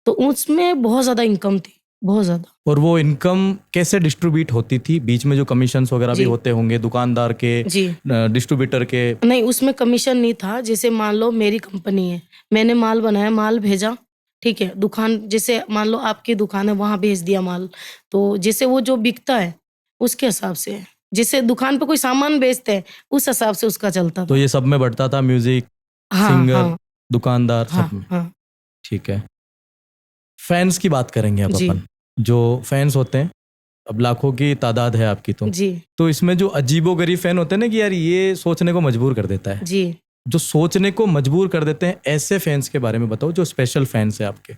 तो उसमें बहुत ज़्यादा इनकम थी, बहुत ज़्यादा। और वो इनकम कैसे डिस्ट्रीब्यूट होती थी? बीच में जो कमीशंस वगैरह भी जी, होते होंगे दुकानदार के, जी। डिस्ट्रीब्यूटर के? नहीं, उसमें कमीशन नहीं था। जैसे मान लो मेरी कंपनी है, मैंने माल बनाया, माल भेजा, ठीक है? दुकान, जैसे मान लो आपकी दुकान है, वहाँ भेज दिया माल, तो जैसे वो जो बिकता है, उसके हिसाब से है। जैसे दुकान पे कोई सामान बेचते हैं, उस हिसाब से उसका चलता तो था। ये सब में बढ़ता था, म्यूजिक, हाँ, सिंगर, हाँ, दुकानदार, हाँ, सब में? हाँ। ठीक है। फैंस की बात करेंगे अब जी, अपन। जो फैंस होते हैं, अब लाखों की तादाद है आपकी, जी, तो इसमें जो अजीबोगरीब फैन होते हैं ना, कि यार ये सोचने को मजबूर कर देता है, जी। जो सोचने को मजबूर कर देते हैं, ऐसे फैंस के बारे में बताओ जो स्पेशल फैंस है आपके।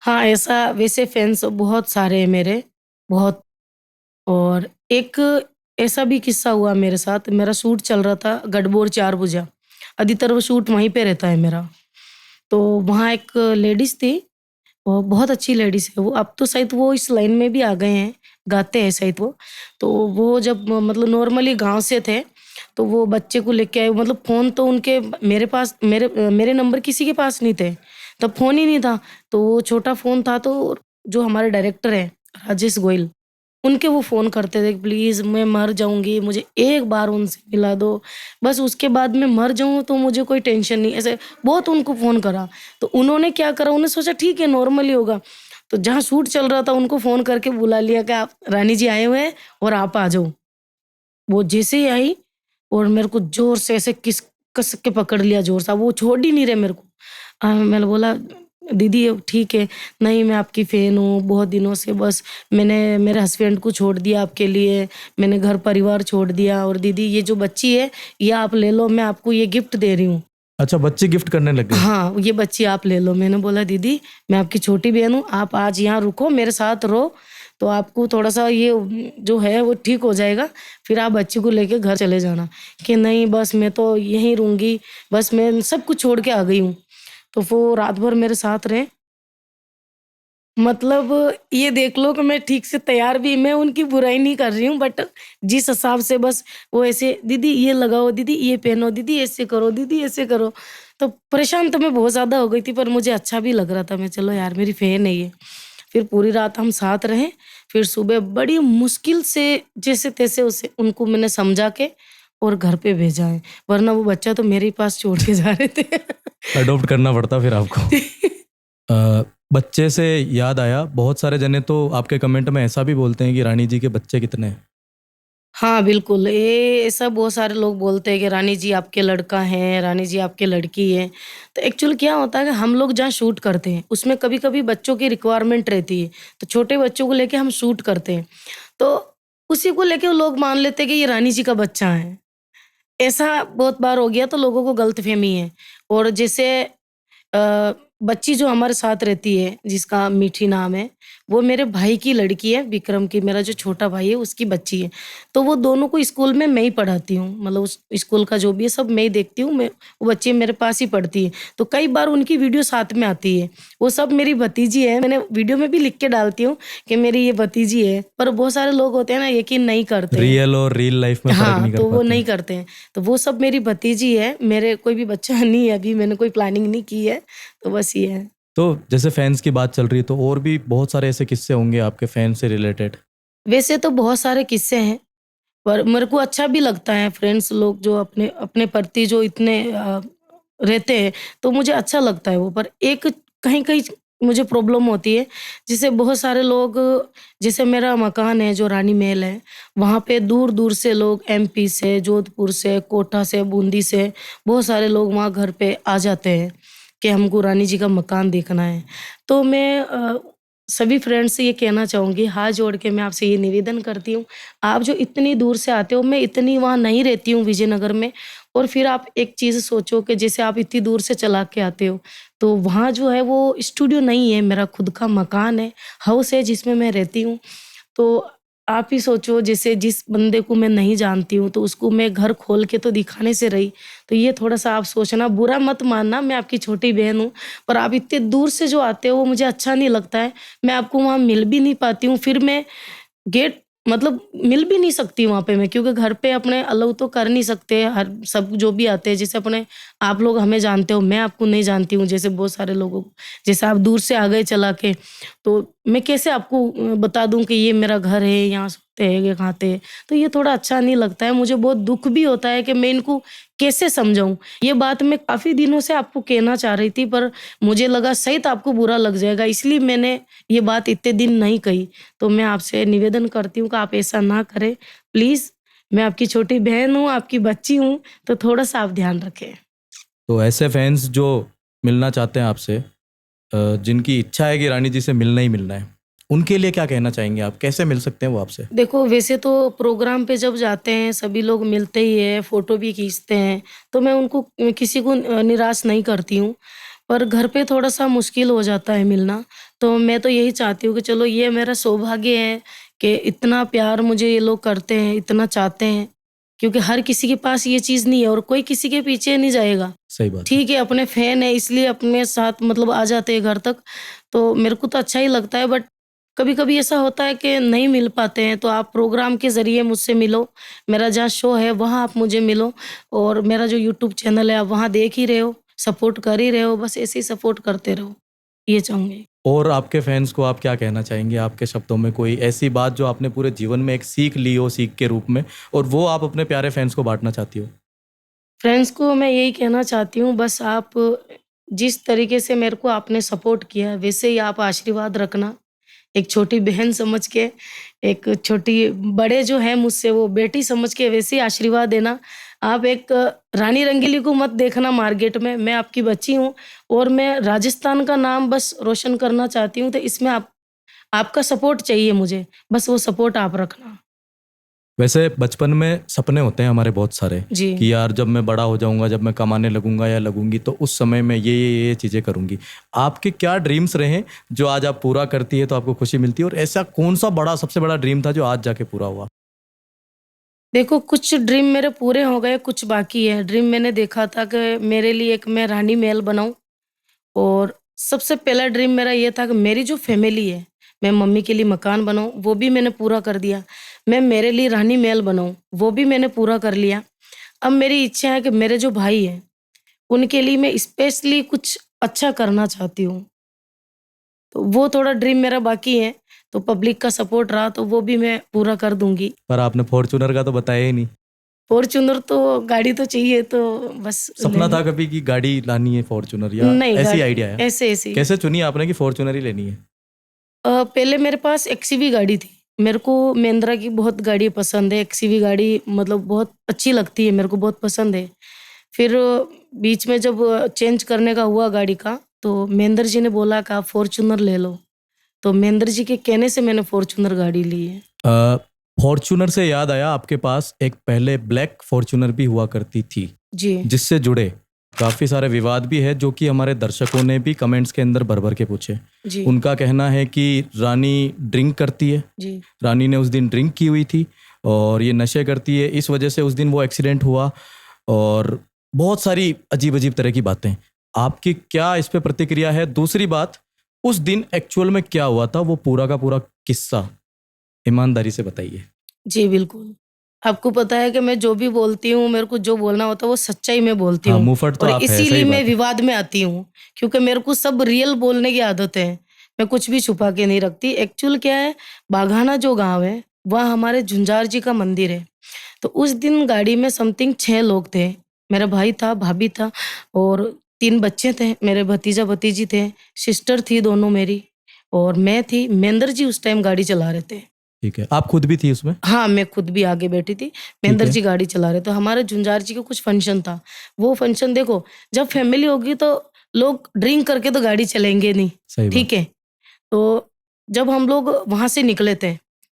हाँ, ऐसा वैसे फैन्स बहुत सारे हैं मेरे, बहुत। और एक ऐसा भी किस्सा हुआ मेरे साथ, मेरा शूट चल रहा था गढ़बोर 4 भुजा, अधिकतर वो शूट वहीं पे रहता है मेरा। तो वहाँ एक लेडीज़ थी, वो बहुत अच्छी लेडीज़ है वो, अब तो शायद वो इस लाइन में भी आ गए हैं, गाते हैं शायद वो। तो वो जब मतलब नॉर्मली गाँव से थे, तो वो बच्चे को लेके आए, मतलब फ़ोन तो उनके मेरे पास, मेरे नंबर किसी के पास नहीं थे, तब फ़ोन ही नहीं था। तो वो छोटा फ़ोन था, तो जो हमारे डायरेक्टर हैं, राजेश गोयल, उनके वो फ़ोन करते थे, प्लीज़ मैं मर जाऊँगी, मुझे एक बार उनसे मिला दो, बस उसके बाद मैं मर जाऊँ तो मुझे कोई टेंशन नहीं, ऐसे बहुत उनको फ़ोन करा। तो उन्होंने क्या करा, उन्होंने सोचा ठीक है नॉर्मल ही होगा, तो जहाँ शूट चल रहा था उनको फ़ोन करके बुला लिया कि आप रानी जी आए हुए हैं और आप आ जाओ। वो जैसे ही आई और मेरे को ज़ोर से ऐसे कस के पकड़ लिया ज़ोर से, वो छोड़ ही नहीं रहे मेरे को। मैंने बोला, दीदी ठीक है, नहीं मैं आपकी फ़ैन हूँ बहुत दिनों से, बस मैंने मेरे हस्बैंड को छोड़ दिया आपके लिए, मैंने घर परिवार छोड़ दिया, और दीदी ये जो बच्ची है, ये आप ले लो, मैं आपको ये गिफ्ट दे रही हूँ। अच्छा, बच्चे गिफ्ट करने लग गए? हाँ, ये बच्ची आप ले लो। मैंने बोला, दीदी मैं आपकी छोटी बहन हूँ, आप आज यहाँ रुको, मेरे साथ रहो, तो आपको थोड़ा-सा ये जो है वो ठीक हो जाएगा, फिर आप बच्ची को लेके घर चले जाना। कि नहीं बस मैं तो यहीं रहूँगी, बस मैं सब कुछ छोड़ के आ गई हूँ। तो वो रात भर मेरे साथ रहे। मतलब ये देख लो कि मैं ठीक से तैयार भी, मैं उनकी बुराई नहीं कर रही हूँ, बट जिस हिसाब से बस वो ऐसे, दीदी ये लगाओ, दीदी ये पहनो, दीदी ऐसे करो, दीदी ऐसे करो। तो परेशान तो मैं बहुत ज़्यादा हो गई थी, पर मुझे अच्छा भी लग रहा था, मैं चलो यार मेरी फ़ैन है ये। फिर पूरी रात हम साथ रहे, फिर सुबह बड़ी मुश्किल से जैसे-तैसे उसे उनको मैंने समझा के और घर पे भेजा है, वरना वो बच्चा तो मेरे ही पास छोड़ के जा रहे थे। अडॉप्ट करना पड़ता फिर आपको। बच्चे से याद आया, बहुत सारे जने तो आपके कमेंट में ऐसा भी बोलते हैं कि रानी जी के बच्चे कितने हैं। हाँ, बिल्कुल, ये ऐसा बहुत सारे लोग बोलते हैं कि रानी जी आपके लड़का है, रानी जी आपकी लड़की है। तो एक्चुअली क्या होता है कि हम लोग जहाँ शूट करते हैं, उसमें कभी-कभी बच्चों की रिक्वायरमेंट रहती है, तो छोटे बच्चों को लेके हम शूट करते हैं। तो उसी को लेके वो लोग मान लेते हैं कि ये रानी जी का बच्चा है। ऐसा बहुत बार हो गया तो लोगों को गलतफ़हमी है। और जैसे अ, बच्ची जो हमारे साथ रहती है, जिसका मीठी नाम है, वो मेरे भाई की लड़की है, विक्रम की, मेरा जो छोटा भाई है उसकी बच्ची है। तो वो दोनों को स्कूल में मैं ही पढ़ाती हूँ, मतलब उस स्कूल का जो भी है सब मैं ही देखती हूँ, मैं वो बच्ची मेरे पास ही पढ़ती है। तो कई बार उनकी वीडियो साथ में आती है, वो सब मेरी भतीजी है, मैंने वीडियो में भी लिख के डालती हूँ कि मेरी ये भतीजी है, पर बहुत सारे लोग होते हैं ना यकीन नहीं करते हैं। रियल और रियल लाइफ में फर्क हाँ, नहीं कर तो वो पाते नहीं हैं। करते हैं। तो वो सब मेरी भतीजी है, मेरे कोई भी बच्चा नहीं है अभी, मैंने कोई प्लानिंग नहीं की है, तो बस ये है। तो जैसे फैंस की बात चल रही है, तो और भी बहुत सारे ऐसे किस्से होंगे आपके फैन से रिलेटेड। वैसे तो बहुत सारे किस्से हैं, पर मेरे को अच्छा भी लगता है फ्रेंड्स लोग जो अपने अपने प्रति जो इतने रहते हैं, तो मुझे अच्छा लगता है वो। पर एक कहीं-कहीं मुझे प्रॉब्लम होती है, जैसे बहुत सारे लोग, जैसे मेरा मकान है जो रानी महल है, वहाँ पे दूर-दूर से लोग एमपी से, जोधपुर से, कोटा से, बूंदी से, बहुत सारे लोग वहाँ घर पे आ जाते हैं कि हमको रानी जी का मकान देखना है। तो मैं सभी फ्रेंड्स से ये कहना चाहूँगी, हाथ जोड़ के मैं आपसे ये निवेदन करती हूँ, आप जो इतनी दूर से आते हो, मैं इतनी वहाँ नहीं रहती हूँ विजयनगर में, और फिर आप एक चीज़ सोचो कि जैसे आप इतनी दूर से चला के आते हो, तो वहाँ जो है वो स्टूडियो नहीं है, मेरा खुद का मकान है, हाउस है जिसमें मैं रहती हूँ। तो आप ही सोचो, जैसे जिस बंदे को मैं नहीं जानती हूँ, तो उसको मैं घर खोल के तो दिखाने से रही। तो ये थोड़ा-सा आप सोचना, बुरा मत मानना, मैं आपकी छोटी बहन हूँ, पर आप इतने दूर से जो आते हो वो मुझे अच्छा नहीं लगता है। मैं आपको वहाँ मिल भी नहीं पाती हूँ, फिर मैं गेट मतलब मिल भी नहीं सकती वहाँ पे मैं, क्योंकि घर पे अपने अलाउ तो कर नहीं सकते हर सब जो भी आते हैं। जैसे अपने आप लोग हमें जानते हो, मैं आपको नहीं जानती हूँ, जैसे बहुत सारे लोगों को। जैसे आप दूर से आ गए चला के, तो मैं कैसे आपको बता दूँ कि ये मेरा घर है, यहाँ सोते हैं, ये खाते हैं। तो ये थोड़ा अच्छा नहीं लगता है, मुझे बहुत दुःख भी होता है कि मैं इनको कैसे समझाऊँ? ये बात मैं काफ़ी दिनों से आपको कहना चाह रही थी, पर मुझे लगा शायद आपको बुरा लग जाएगा, इसलिए मैंने ये बात इतने दिन नहीं कही। तो मैं आपसे निवेदन करती हूँ कि आप ऐसा ना करें, प्लीज़। मैं आपकी छोटी बहन हूँ, आपकी बच्ची हूँ, तो थोड़ा-सा आप ध्यान रखें। तो ऐसे फैंस जो मिलना चाहते हैं आपसे, जिनकी इच्छा है कि रानी जी से मिलना ही मिलना है, उनके लिए क्या कहना चाहेंगे आप? कैसे मिल सकते हैं वो आपसे? देखो, वैसे तो प्रोग्राम पे जब जाते हैं, सभी लोग मिलते ही हैं, फ़ोटो भी खींचते हैं, तो मैं उनको किसी को निराश नहीं करती हूँ। पर घर पे थोड़ा-सा मुश्किल हो जाता है मिलना, तो मैं तो यही चाहती हूँ कि चलो ये मेरा सौभाग्य है कि इतना प्यार मुझे ये लोग करते हैं, इतना चाहते हैं, क्योंकि हर किसी के पास ये चीज़ नहीं है और कोई किसी के पीछे नहीं जाएगा। सही बात है। ठीक है, अपने फैन है इसलिए अपने साथ मतलब आ जाते हैं घर तक, तो मेरे को तो अच्छा ही लगता है। बट कभी-कभी ऐसा होता है कि नहीं मिल पाते हैं, तो आप प्रोग्राम के ज़रिए मुझसे मिलो। मेरा जहाँ शो है वहाँ आप मुझे मिलो, और मेरा जो यूट्यूब चैनल है आप वहाँ देख ही रहे हो, सपोर्ट कर ही रहे हो, बस ऐसे ही सपोर्ट करते रहो, ये चाहूँगी। और आपके फैंस को आप क्या कहना चाहेंगे आपके शब्दों में? कोई ऐसी बात जो आपने पूरे जीवन में एक सीख ली हो, सीख के रूप में, और वो आप अपने प्यारे फैंस को बाँटना चाहती हो? फ्रेंड्स को मैं यही कहना चाहती हूँ, बस आप जिस तरीके से मेरे को आपने सपोर्ट किया, वैसे ही आप आशीर्वाद रखना। एक छोटी बहन समझ के, एक छोटी बड़े जो हैं मुझसे वो बेटी समझ के वैसे ही आशीर्वाद देना। आप एक रानी रंगीली को मत देखना मार्केट में, मैं आपकी बच्ची हूँ और मैं राजस्थान का नाम बस रोशन करना चाहती हूँ, तो इसमें आपका सपोर्ट चाहिए मुझे, बस वो सपोर्ट आप रखना। वैसे बचपन में सपने होते हैं हमारे बहुत सारे जी। कि यार जब मैं बड़ा हो जाऊँगा, जब मैं कमाने लगूँगा या लगूँगी, तो उस समय मैं ये चीज़ें करूँगी। आपके क्या ड्रीम्स रहे हैं जो आज आप पूरा करती है तो आपको खुशी मिलती है, और ऐसा कौन-सा बड़ा सबसे बड़ा ड्रीम था जो आज जाके पूरा हुआ? देखो, कुछ ड्रीम मेरे पूरे हो गए, कुछ बाकी है। ड्रीम मैंने देखा था कि मेरे लिए एक मैं रानी महल बनाऊँ, और सबसे पहला ड्रीम मेरा ये था कि मेरी जो फैमिली है, मैं मम्मी के लिए मकान बनाऊँ, वो भी मैंने पूरा कर दिया। मैं मेरे लिए रानी महल बनाऊँ, वो भी मैंने पूरा कर लिया। अब मेरी इच्छा है कि मेरे जो भाई हैं, उनके लिए मैं स्पेशली कुछ अच्छा करना चाहती हूँ। तो वो थोड़ा ड्रीम मेरा बाकी है, तो पब्लिक का सपोर्ट रहा तो वो भी मैं पूरा कर दूँगी। पर आपने फॉर्च्यूनर का तो बताया ही नहीं। फॉर्च्यूनर तो गाड़ी तो चाहिए, तो बस सपना था कभी कि गाड़ी लानी है फॉर्च्यूनर, या नहीं, ऐसी आइडिया है? ऐसे कैसे चुनी आपने कि फॉर्च्यूनर ही लेनी है? पहले मेरे पास एक्सयूवी गाड़ी थी। मेरे को महिंद्रा की बहुत गाड़ी पसंद है, एक्सयूवी गाड़ी मतलब बहुत अच्छी लगती है, मेरे को बहुत पसंद है। फिर बीच में जब चेंज करने का हुआ गाड़ी का, तो महेंद्र जी ने बोला कि आप फॉर्च्यूनर ले लो। तो महेंद्र जी के कहने से मैंने फॉर्च्यूनर गाड़ी ली है। फॉर्च्यूनर से याद आया, आपके पास एक पहले ब्लैक फॉर्च्यूनर भी हुआ करती थी जी, जिससे जुड़े काफी सारे विवाद भी है, जो कि हमारे दर्शकों ने भी कमेंट्स के अंदर भर भर के पूछे। जी, उनका कहना है कि रानी ड्रिंक करती है, जी, रानी ने उस दिन ड्रिंक की हुई थी और ये नशे करती है, इस वजह से उस दिन वो एक्सीडेंट हुआ, और बहुत सारी अजीब अजीब तरह की बातें। आपकी क्या इस पे प्रतिक्रिया है? दूसरी बात, उस दिन एक्चुअल में क्या हुआ था, वो पूरा का पूरा किस्सा ईमानदारी से बताइए। जी, बिल्कुल। आपको पता है कि मैं जो भी बोलती हूँ, मेरे को जो बोलना होता है वो सच्चाई में बोलती हाँ, हूँ, मुंहफट तो और आप है, इसीलिए सही मैं बात है। विवाद में आती हूँ, क्योंकि मेरे को सब रियल बोलने की आदत है। मैं कुछ भी छुपा के नहीं रखती। एक्चुअल क्या है, बाघाना जो गाँव है, वहाँ हमारे झुंझार जी का मंदिर है। तो उस दिन गाड़ी में समथिंग 6 लोग थे। मेरा भाई था, भाभी था और 3 बच्चे थे, मेरे भतीजा-भतीजी थे, सिस्टर थी दोनों मेरी, और मैं थी। महेंद्र जी उस टाइम गाड़ी चला रहे थे। ठीक है, आप खुद भी थी उसमें? हाँ, मैं खुद भी आगे बैठी थी। ठीक महेंद्र है। जी गाड़ी चला रहे, तो हमारे झुंझार जी का कुछ फंक्शन था। वो फंक्शन देखो, जब फैमिली होगी तो लोग ड्रिंक करके तो गाड़ी चलाएँगे नहीं, सही बात। ठीक है? तो जब हम लोग वहाँ से निकले थे,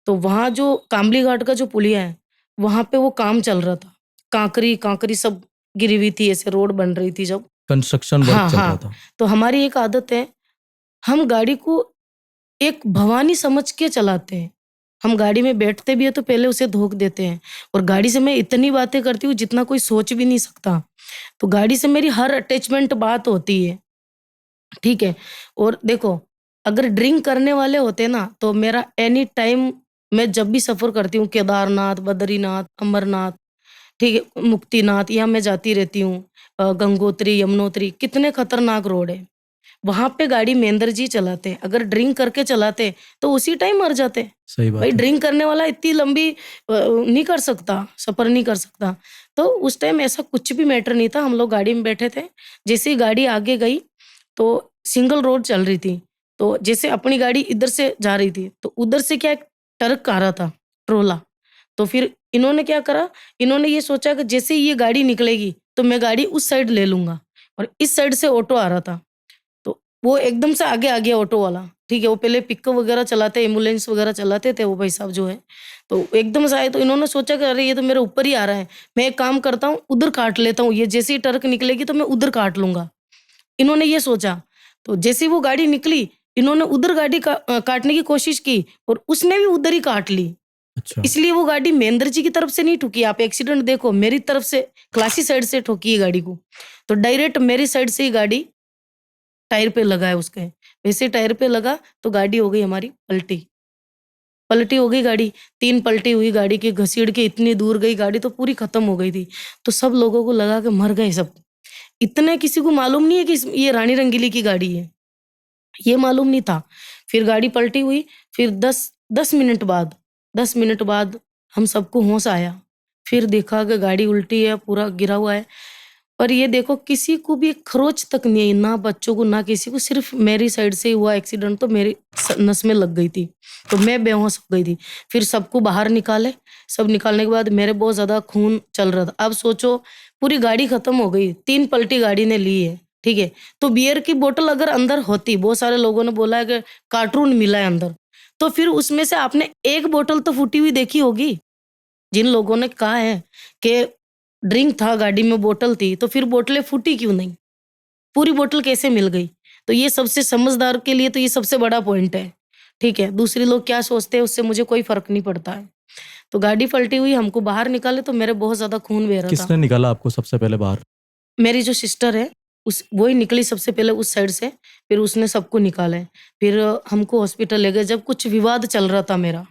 तो वहाँ जो कामली घाट का जो पुलिया है, वहाँ पे वो काम चल रहा था। कांकरी सब गिरी हुई थी, ऐसे रोड बन रही थी जब। कंस्ट्रक्शन वर्क हाँ, चल रहा हाँ। था। तो हमारी एक आदत है, हम गाड़ी को एक भवानी समझ के चलाते हैं। हम गाड़ी में बैठते भी हैं तो पहले उसे धोख देते हैं, और गाड़ी से मैं इतनी बातें करती हूँ जितना कोई सोच भी नहीं सकता। तो गाड़ी से मेरी हर अटैचमेंट बात होती है, ठीक है? और देखो, अगर ड्रिंक करने वाले होते ना, तो मेरा एनी टाइम, मैं जब भी सफ़र करती हूँ केदारनाथ, बद्रीनाथ, अमरनाथ, ठीक है, मुक्तिनाथ, यहाँ मैं जाती रहती हूँ। गंगोत्री, यमुनोत्री, कितने खतरनाक रोड है। वहाँ पे गाड़ी महेंद्र जी चलाते। अगर ड्रिंक करके चलाते तो उसी टाइम मर जाते। सही भाई बात है। ड्रिंक करने वाला इतनी लंबी नहीं कर सकता, सफ़र नहीं कर सकता। तो उस टाइम ऐसा कुछ भी मैटर नहीं था, हम लोग गाड़ी में बैठे थे। जैसे ही गाड़ी आगे गई, तो सिंगल रोड चल रही थी। तो जैसे अपनी गाड़ी इधर से जा रही थी, तो उधर से क्या एक ट्रक आ रहा था, ट्रोला। तो फिर इन्होंने क्या करा, इन्होंने ये सोचा कि जैसे ही ये गाड़ी निकलेगी, तो मैं गाड़ी उस साइड ले लूँगा, और इस साइड से ऑटो आ रहा था। तो वो एकदम से आगे आ गया ऑटो वाला, ठीक है? वो पहले पिकअप वगैरह चलाते, एम्बुलेंस वगैरह चलाते थे वो भाई साहब जो है। तो एकदम से आए, तो इन्होंने सोचा कि अरे ये तो मेरे ऊपर ही आ रहा है, मैं एक काम करता हूँ, उधर काट लेता हूँ, ये जैसे ही ट्रक निकलेगी तो मैं उधर काट लूँगा। इन्होंने ये सोचा। तो जैसे ही वो गाड़ी निकली, इन्होंने उधर गाड़ी काटने की कोशिश की, और उसने भी उधर ही काट ली। अच्छा। इसलिए वो गाड़ी महेंद्र जी की तरफ से नहीं ठुकी। आप एक्सीडेंट देखो, मेरी तरफ से, क्लासी साइड से ठोकी है गाड़ी को। तो डायरेक्ट मेरी साइड से ही गाड़ी टायर पे लगा है उसके। वैसे टायर पे लगा तो गाड़ी हो गई हमारी पलटी। पलटी हो गई गाड़ी, 3 पलटी हुई गाड़ी की, घसीट के इतनी दूर गई गाड़ी, तो पूरी खत्म हो गई थी। तो सब लोगों को लगा कि मर गए सब। इतने किसी को मालूम नहीं है कि ये रानी रंगीली की गाड़ी है, ये मालूम नहीं था। फिर गाड़ी पलटी हुई, फिर 10 मिनट बाद, 10 मिनट बाद हम सबको होश आया। फिर देखा कि गाड़ी उल्टी है, पूरा गिरा हुआ है। पर ये देखो, किसी को भी एक खरोच तक नहीं आई, ना बच्चों को, ना किसी को। सिर्फ मेरी साइड से ही हुआ एक्सीडेंट, तो मेरी नस में लग गई थी, तो मैं बेहोश हो गई थी। फिर सबको बाहर निकाले, सब निकालने के बाद मेरे बहुत ज्यादा खून चल रहा था। अब सोचो, पूरी गाड़ी खत्म हो गई, 3 पलटी गाड़ी ने ली है, ठीक है? तो बियर की बोतल अगर अंदर होती, बहुत सारे लोगों ने बोला है कि कार्टून मिला है अंदर, तो फिर उसमें से आपने एक बोतल तो फूटी हुई देखी होगी। जिन लोगों ने कहा है कि ड्रिंक था, गाड़ी में बोतल थी, तो फिर बोतलें फूटी क्यों नहीं? पूरी बोतल कैसे मिल गई? तो ये सबसे समझदार के लिए तो ये सबसे बड़ा पॉइंट है, ठीक है? दूसरे लोग क्या सोचते हैं उससे मुझे कोई फ़र्क नहीं पड़ता है। तो गाड़ी पलटी हुई, हमको बाहर निकाले, तो मेरे बहुत ज़्यादा खून बह रहा था। किसने निकाला आपको सबसे पहले बाहर? मेरी जो सिस्टर है, उस वो ही निकली सबसे पहले उस साइड से, फिर उसने सबको निकाला है। फिर हमको हॉस्पिटल ले गए, जब कुछ विवाद चल रहा था मेरा।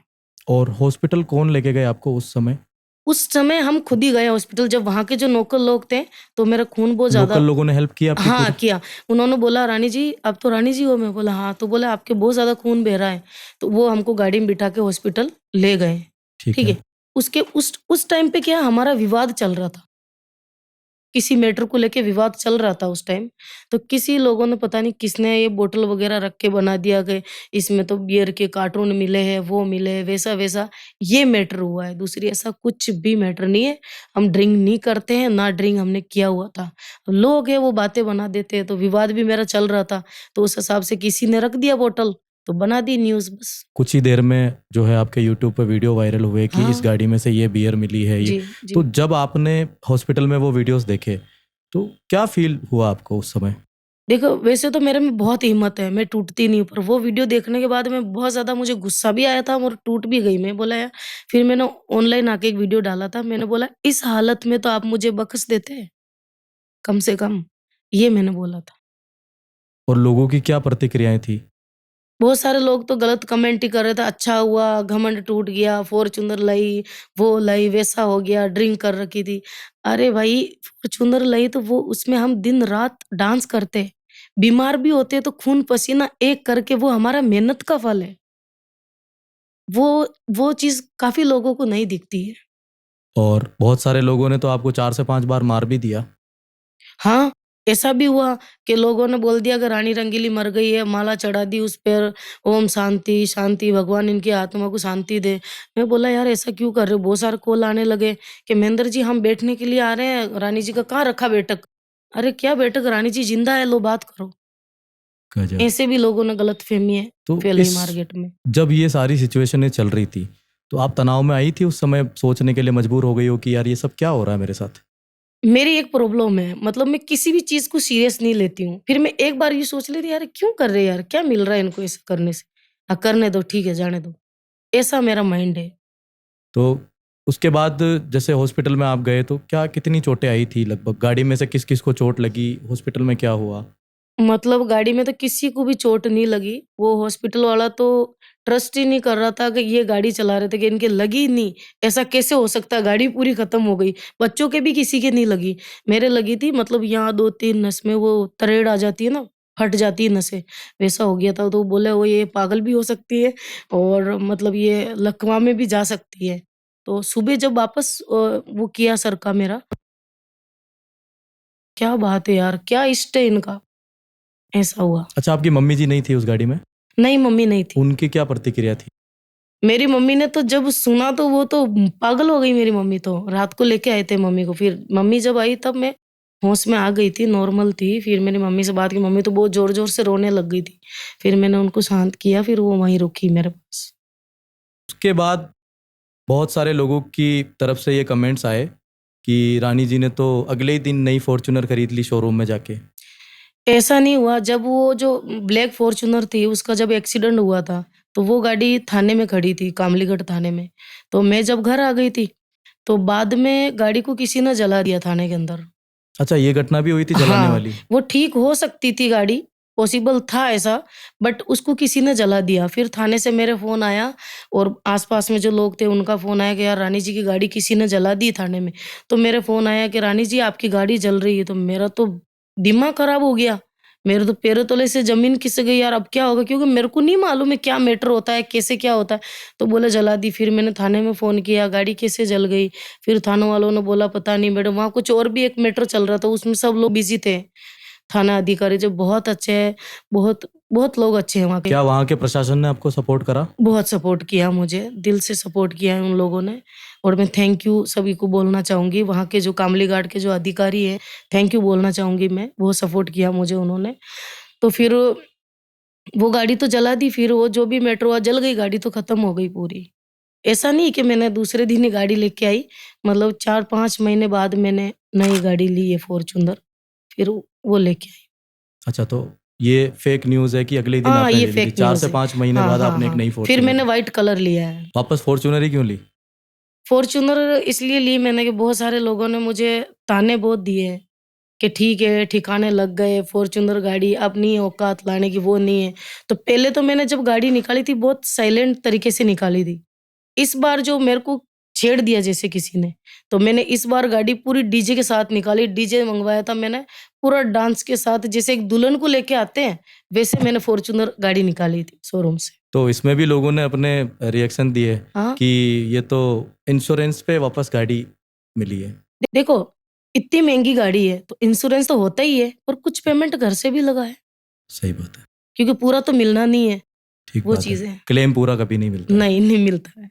और हॉस्पिटल कौन लेके गए आपको उस समय? उस समय हम खुद ही गए हॉस्पिटल, जब वहाँ के जो लोकल लोग थे, तो मेरा खून बहुत ज़्यादा। लोकल लोगों ने हेल्प की आपकी हाँ, पूरी? किया। उन्होंने बोला, "रानी जी, आप तो रानी जी हो?" मैं बोला, "हाँ।" तो बोला, "आपके बहुत ज़्यादा खून बह रहा है।" तो वो हमको गाड़ी में बिठा के हॉस्पिटल ले गए, ठीक ठीक है। है? उसके उस टाइम पे क्या हमारा विवाद चल रहा था, किसी मैटर को लेके विवाद चल रहा था उस टाइम। तो किसी लोगों ने पता नहीं किसने ये बोतल वगैरह रख के बना दिया कि इसमें तो बियर के कार्टून मिले हैं, वो मिले हैं, वैसा-वैसा ये मैटर हुआ है। दूसरी ऐसा कुछ भी मैटर नहीं है। हम ड्रिंक नहीं करते हैं, ना ड्रिंक हमने किया हुआ था। लोग हैं वो बातें बना देते हैं, तो विवाद भी मेरा चल रहा था। तो उस हिसाब से किसी ने रख दिया बोतल, तो बना दी न्यूज़ बस। कुछ ही देर में जो है आपके यूट्यूब पे वीडियो वायरल हुए कि इस हाँ, गाड़ी में से ये बियर मिली है ये। जी, तो जी। जब आपने हॉस्पिटल में वो वीडियोस देखे तो क्या फील हुआ आपको उस समय? देखो, वैसे तो मेरे में बहुत हिम्मत है, मैं टूटती नहीं हूँ, पर वो वीडियो देखने के बाद मैं बहुत ज़्यादा मुझे गुस्सा भी आया था और टूट भी गई मैं। बोला यार, फिर मैंने ऑनलाइन आके एक वीडियो डाला था, मैंने बोला इस हालत में तो आप मुझे बख्श देते, कम से कम, ये मैंने बोला था। और लोगों की क्या प्रतिक्रियाएं थी? बहुत सारे लोग तो गलत कमेंट ही कर रहे थे, अच्छा हुआ, घमंड टूट गया, फॉर्च्यूनर लाई, वो लाई, वैसा हो गया, ड्रिंक कर रखी थी। अरे भाई, फॉर्च्यूनर लाई तो वो उसमें हम दिन-रात डांस करते, बीमार भी होते हैं तो खून-पसीना एक करके वो हमारा मेहनत का फल है। वो वो चीज़ काफ़ी लोगों को नहीं दिखती है। और बहुत सारे लोगों ने तो आपको 4 से 5 बार मार भी दिया। हाँ, ऐसा भी हुआ कि लोगों ने बोल दिया कि रानी रंगीली मर गई है, माला चढ़ा दी उस पर, ओम शांति, शांति, भगवान इनकी आत्मा को शांति दे। मैं बोला यार ऐसा क्यों कर रहे हो? बहुत सारे कॉल आने लगे कि महेंद्र जी हम बैठने के लिए आ रहे हैं, रानी जी का कहाँ रखा बैठक? अरे क्या बैठक, रानी जी जिंदा है, लो बात करो। गजब। ऐसे भी लोगों ने गलतफ़हमी है तो फैलाई इस मार्केट में। जब ये सारी सिचुएशनें चल रही थी, तो आप तनाव में आई थी उस समय सोचने के लिए मजबूर हो गई हो कि यार ये सब क्या हो रहा है मेरे साथ? मेरी एक प्रॉब्लम है, मतलब मैं किसी भी चीज़ को सीरियस नहीं लेती हूँ। फिर मैं एक बार ये सोच लेती यार क्यों कर रहे हैं यार? क्या मिल रहा है इनको ऐसे करने से? करने दो, ठीक है, जाने दो। ऐसा मेरा माइंड है। तो उसके बाद जैसे हॉस्पिटल में आप गए तो क्या कितनी चोटें आई थी लगभग? गाड़ी में से किस-किस को चोट लगी? हॉस्पिटल में क्या हुआ? मतलब गाड़ी में तो किसी को भी चोट नहीं लगी। वो हॉस्पिटल वाला तो ट्रस्ट ही नहीं कर रहा था कि ये गाड़ी चला रहे थे कि इनके लगी ही नहीं। ऐसा कैसे हो सकता है? गाड़ी पूरी खत्म हो गई। बच्चों के भी किसी के नहीं लगी। मेरे लगी थी, मतलब यहाँ 2-3 नस में वो तरेड़ आ जाती है ना, फट जाती है नसें, वैसा हो गया था। तो बोले वो ये पागल भी हो सकती है और मतलब ये लकवा में भी जा सकती है। तो सुबह जब वापस वो किया सर का मेरा, क्या बात है यार! क्या इष्ट है इनका, ऐसा हुआ। अच्छा, आपकी मम्मी जी नहीं थी उस गाड़ी में? नहीं, मम्मी नहीं थी। उनकी क्या प्रतिक्रिया थी? मेरी मम्मी ने तो जब सुना तो वो तो पागल हो गई मेरी मम्मी तो। रात को लेके आए थे मम्मी को, फिर मम्मी जब आई तब मैं होश में आ गई थी, नॉर्मल थी। फिर मेरी मम्मी से बात की, मम्मी तो बहुत ज़ोर-ज़ोर से रोने लग गई थी। फिर मैंने उनको शांत किया, फिर वो वहीं रुकी मेरे पास। उसके बाद बहुत सारे लोगों की तरफ से ये कमेंट्स आए कि रानी जी ने तो अगले ही दिन नई फॉर्च्यूनर खरीद ली शोरूम में जाके। ऐसा नहीं हुआ, जब वो जो ब्लैक फॉर्च्यूनर थी उसका जब एक्सीडेंट हुआ था, तो वो गाड़ी थाने में खड़ी थी, कामलीगढ़ थाने में। तो मैं जब घर आ गई थी, तो बाद में गाड़ी को किसी ने जला दिया थाने के अंदर। अच्छा, ये घटना भी हुई थी जलाने हाँ, वाली? वो ठीक हो सकती थी गाड़ी, पॉसिबल था ऐसा, बट उसको किसी ने जला दिया। फिर थाने से मेरे फ़ोन आया और आस-पास में जो लोग थे उनका फ़ोन आया कि यार रानी जी की गाड़ी किसी ने जला दी थाने में। तो मेरे फ़ोन आया कि रानी जी आपकी गाड़ी जल रही है, तो मेरा तो दिमाग खराब हो गया। मेरे तो पैरों तले से ज़मीन खिसक गई यार, अब क्या होगा? क्योंकि मेरे को नहीं मालूम है क्या मैटर होता है, कैसे क्या होता है। तो बोले जला दी। फिर मैंने थाने में फ़ोन किया, गाड़ी कैसे जल गई? फिर थाने वालों ने बोला पता नहीं मैडम, वहाँ कुछ और भी एक मैटर चल रहा था, उसमें सब लोग बिज़ी थे। थाना अधिकारी जो बहुत अच्छे हैं, बहुत बहुत लोग अच्छे हैं वहाँ के। क्या वहाँ के प्रशासन ने आपको सपोर्ट करा? बहुत सपोर्ट किया मुझे, दिल से सपोर्ट किया है उन लोगों ने और मैं थैंक यू सभी को बोलना चाहूँगी। वहाँ के जो कामली घाट के जो अधिकारी हैं, थैंक यू बोलना चाहूँगी मैं, बहुत सपोर्ट किया मुझे उन्होंने। तो फिर वो गाड़ी तो जला दी, फिर वो जो भी मैटर हुआ जल गई, गाड़ी तो खत्म हो गई पूरी। ऐसा नहीं कि मैंने दूसरे दिन ही गाड़ी लेके आई, मतलब 4-5 महीने बाद मैंने नई गाड़ी ली है फॉर्च्यूनर, फिर वो लेके आई। अच्छा, तो ये फेक न्यूज़ है कि अगले ही दिन हाँ, आपने ये ले ली थी। फेक 4 से न्यूज़ है। 5 महीने हाँ, बाद हाँ, आपने एक हाँ। नई फिर फॉर्च्यूनर मैंने ली। व्हाइट कलर लिया है। वापस फॉर्च्यूनर ही क्यों ली? फॉर्च्यूनर इसलिए ली मैंने कि बहुत सारे लोगों ने मुझे ताने बहुत दिए हैं कि ठीक है, ठिकाने लग गए, फॉर्च्यूनर गाड़ी अब नहीं है औकात लाने की, वो नहीं है। तो पहले तो मैंने जब गाड़ी निकाली थी बहुत साइलेंट तरीके से निकाली थी। इस बार जो मेरे को छेड़ दिया जैसे किसी ने। तो मैंने इस बार गाड़ी पूरी डीजे के साथ निकाली, डीजे मंगवाया था मैंने पूरा डांस के साथ, जैसे एक दुल्हन को लेके आते हैं वैसे मैंने फॉर्च्यूनर गाड़ी निकाली थी शोरूम से। तो इसमें भी लोगों ने अपने रिएक्शन दिए हाँ। कि ये तो इंश्योरेंस पे वापस गाड़ी मिली है। देखो इतनी महंगी गाड़ी है तो इंश्योरेंस तो होता ही है, और कुछ पेमेंट घर से भी लगा है, सही बात है, क्योंकि पूरा तो मिलना नहीं है, ठीक वो बात है। चीज़ है। क्लेम पूरा कभी नहीं मिलता है। नहीं मिलता है।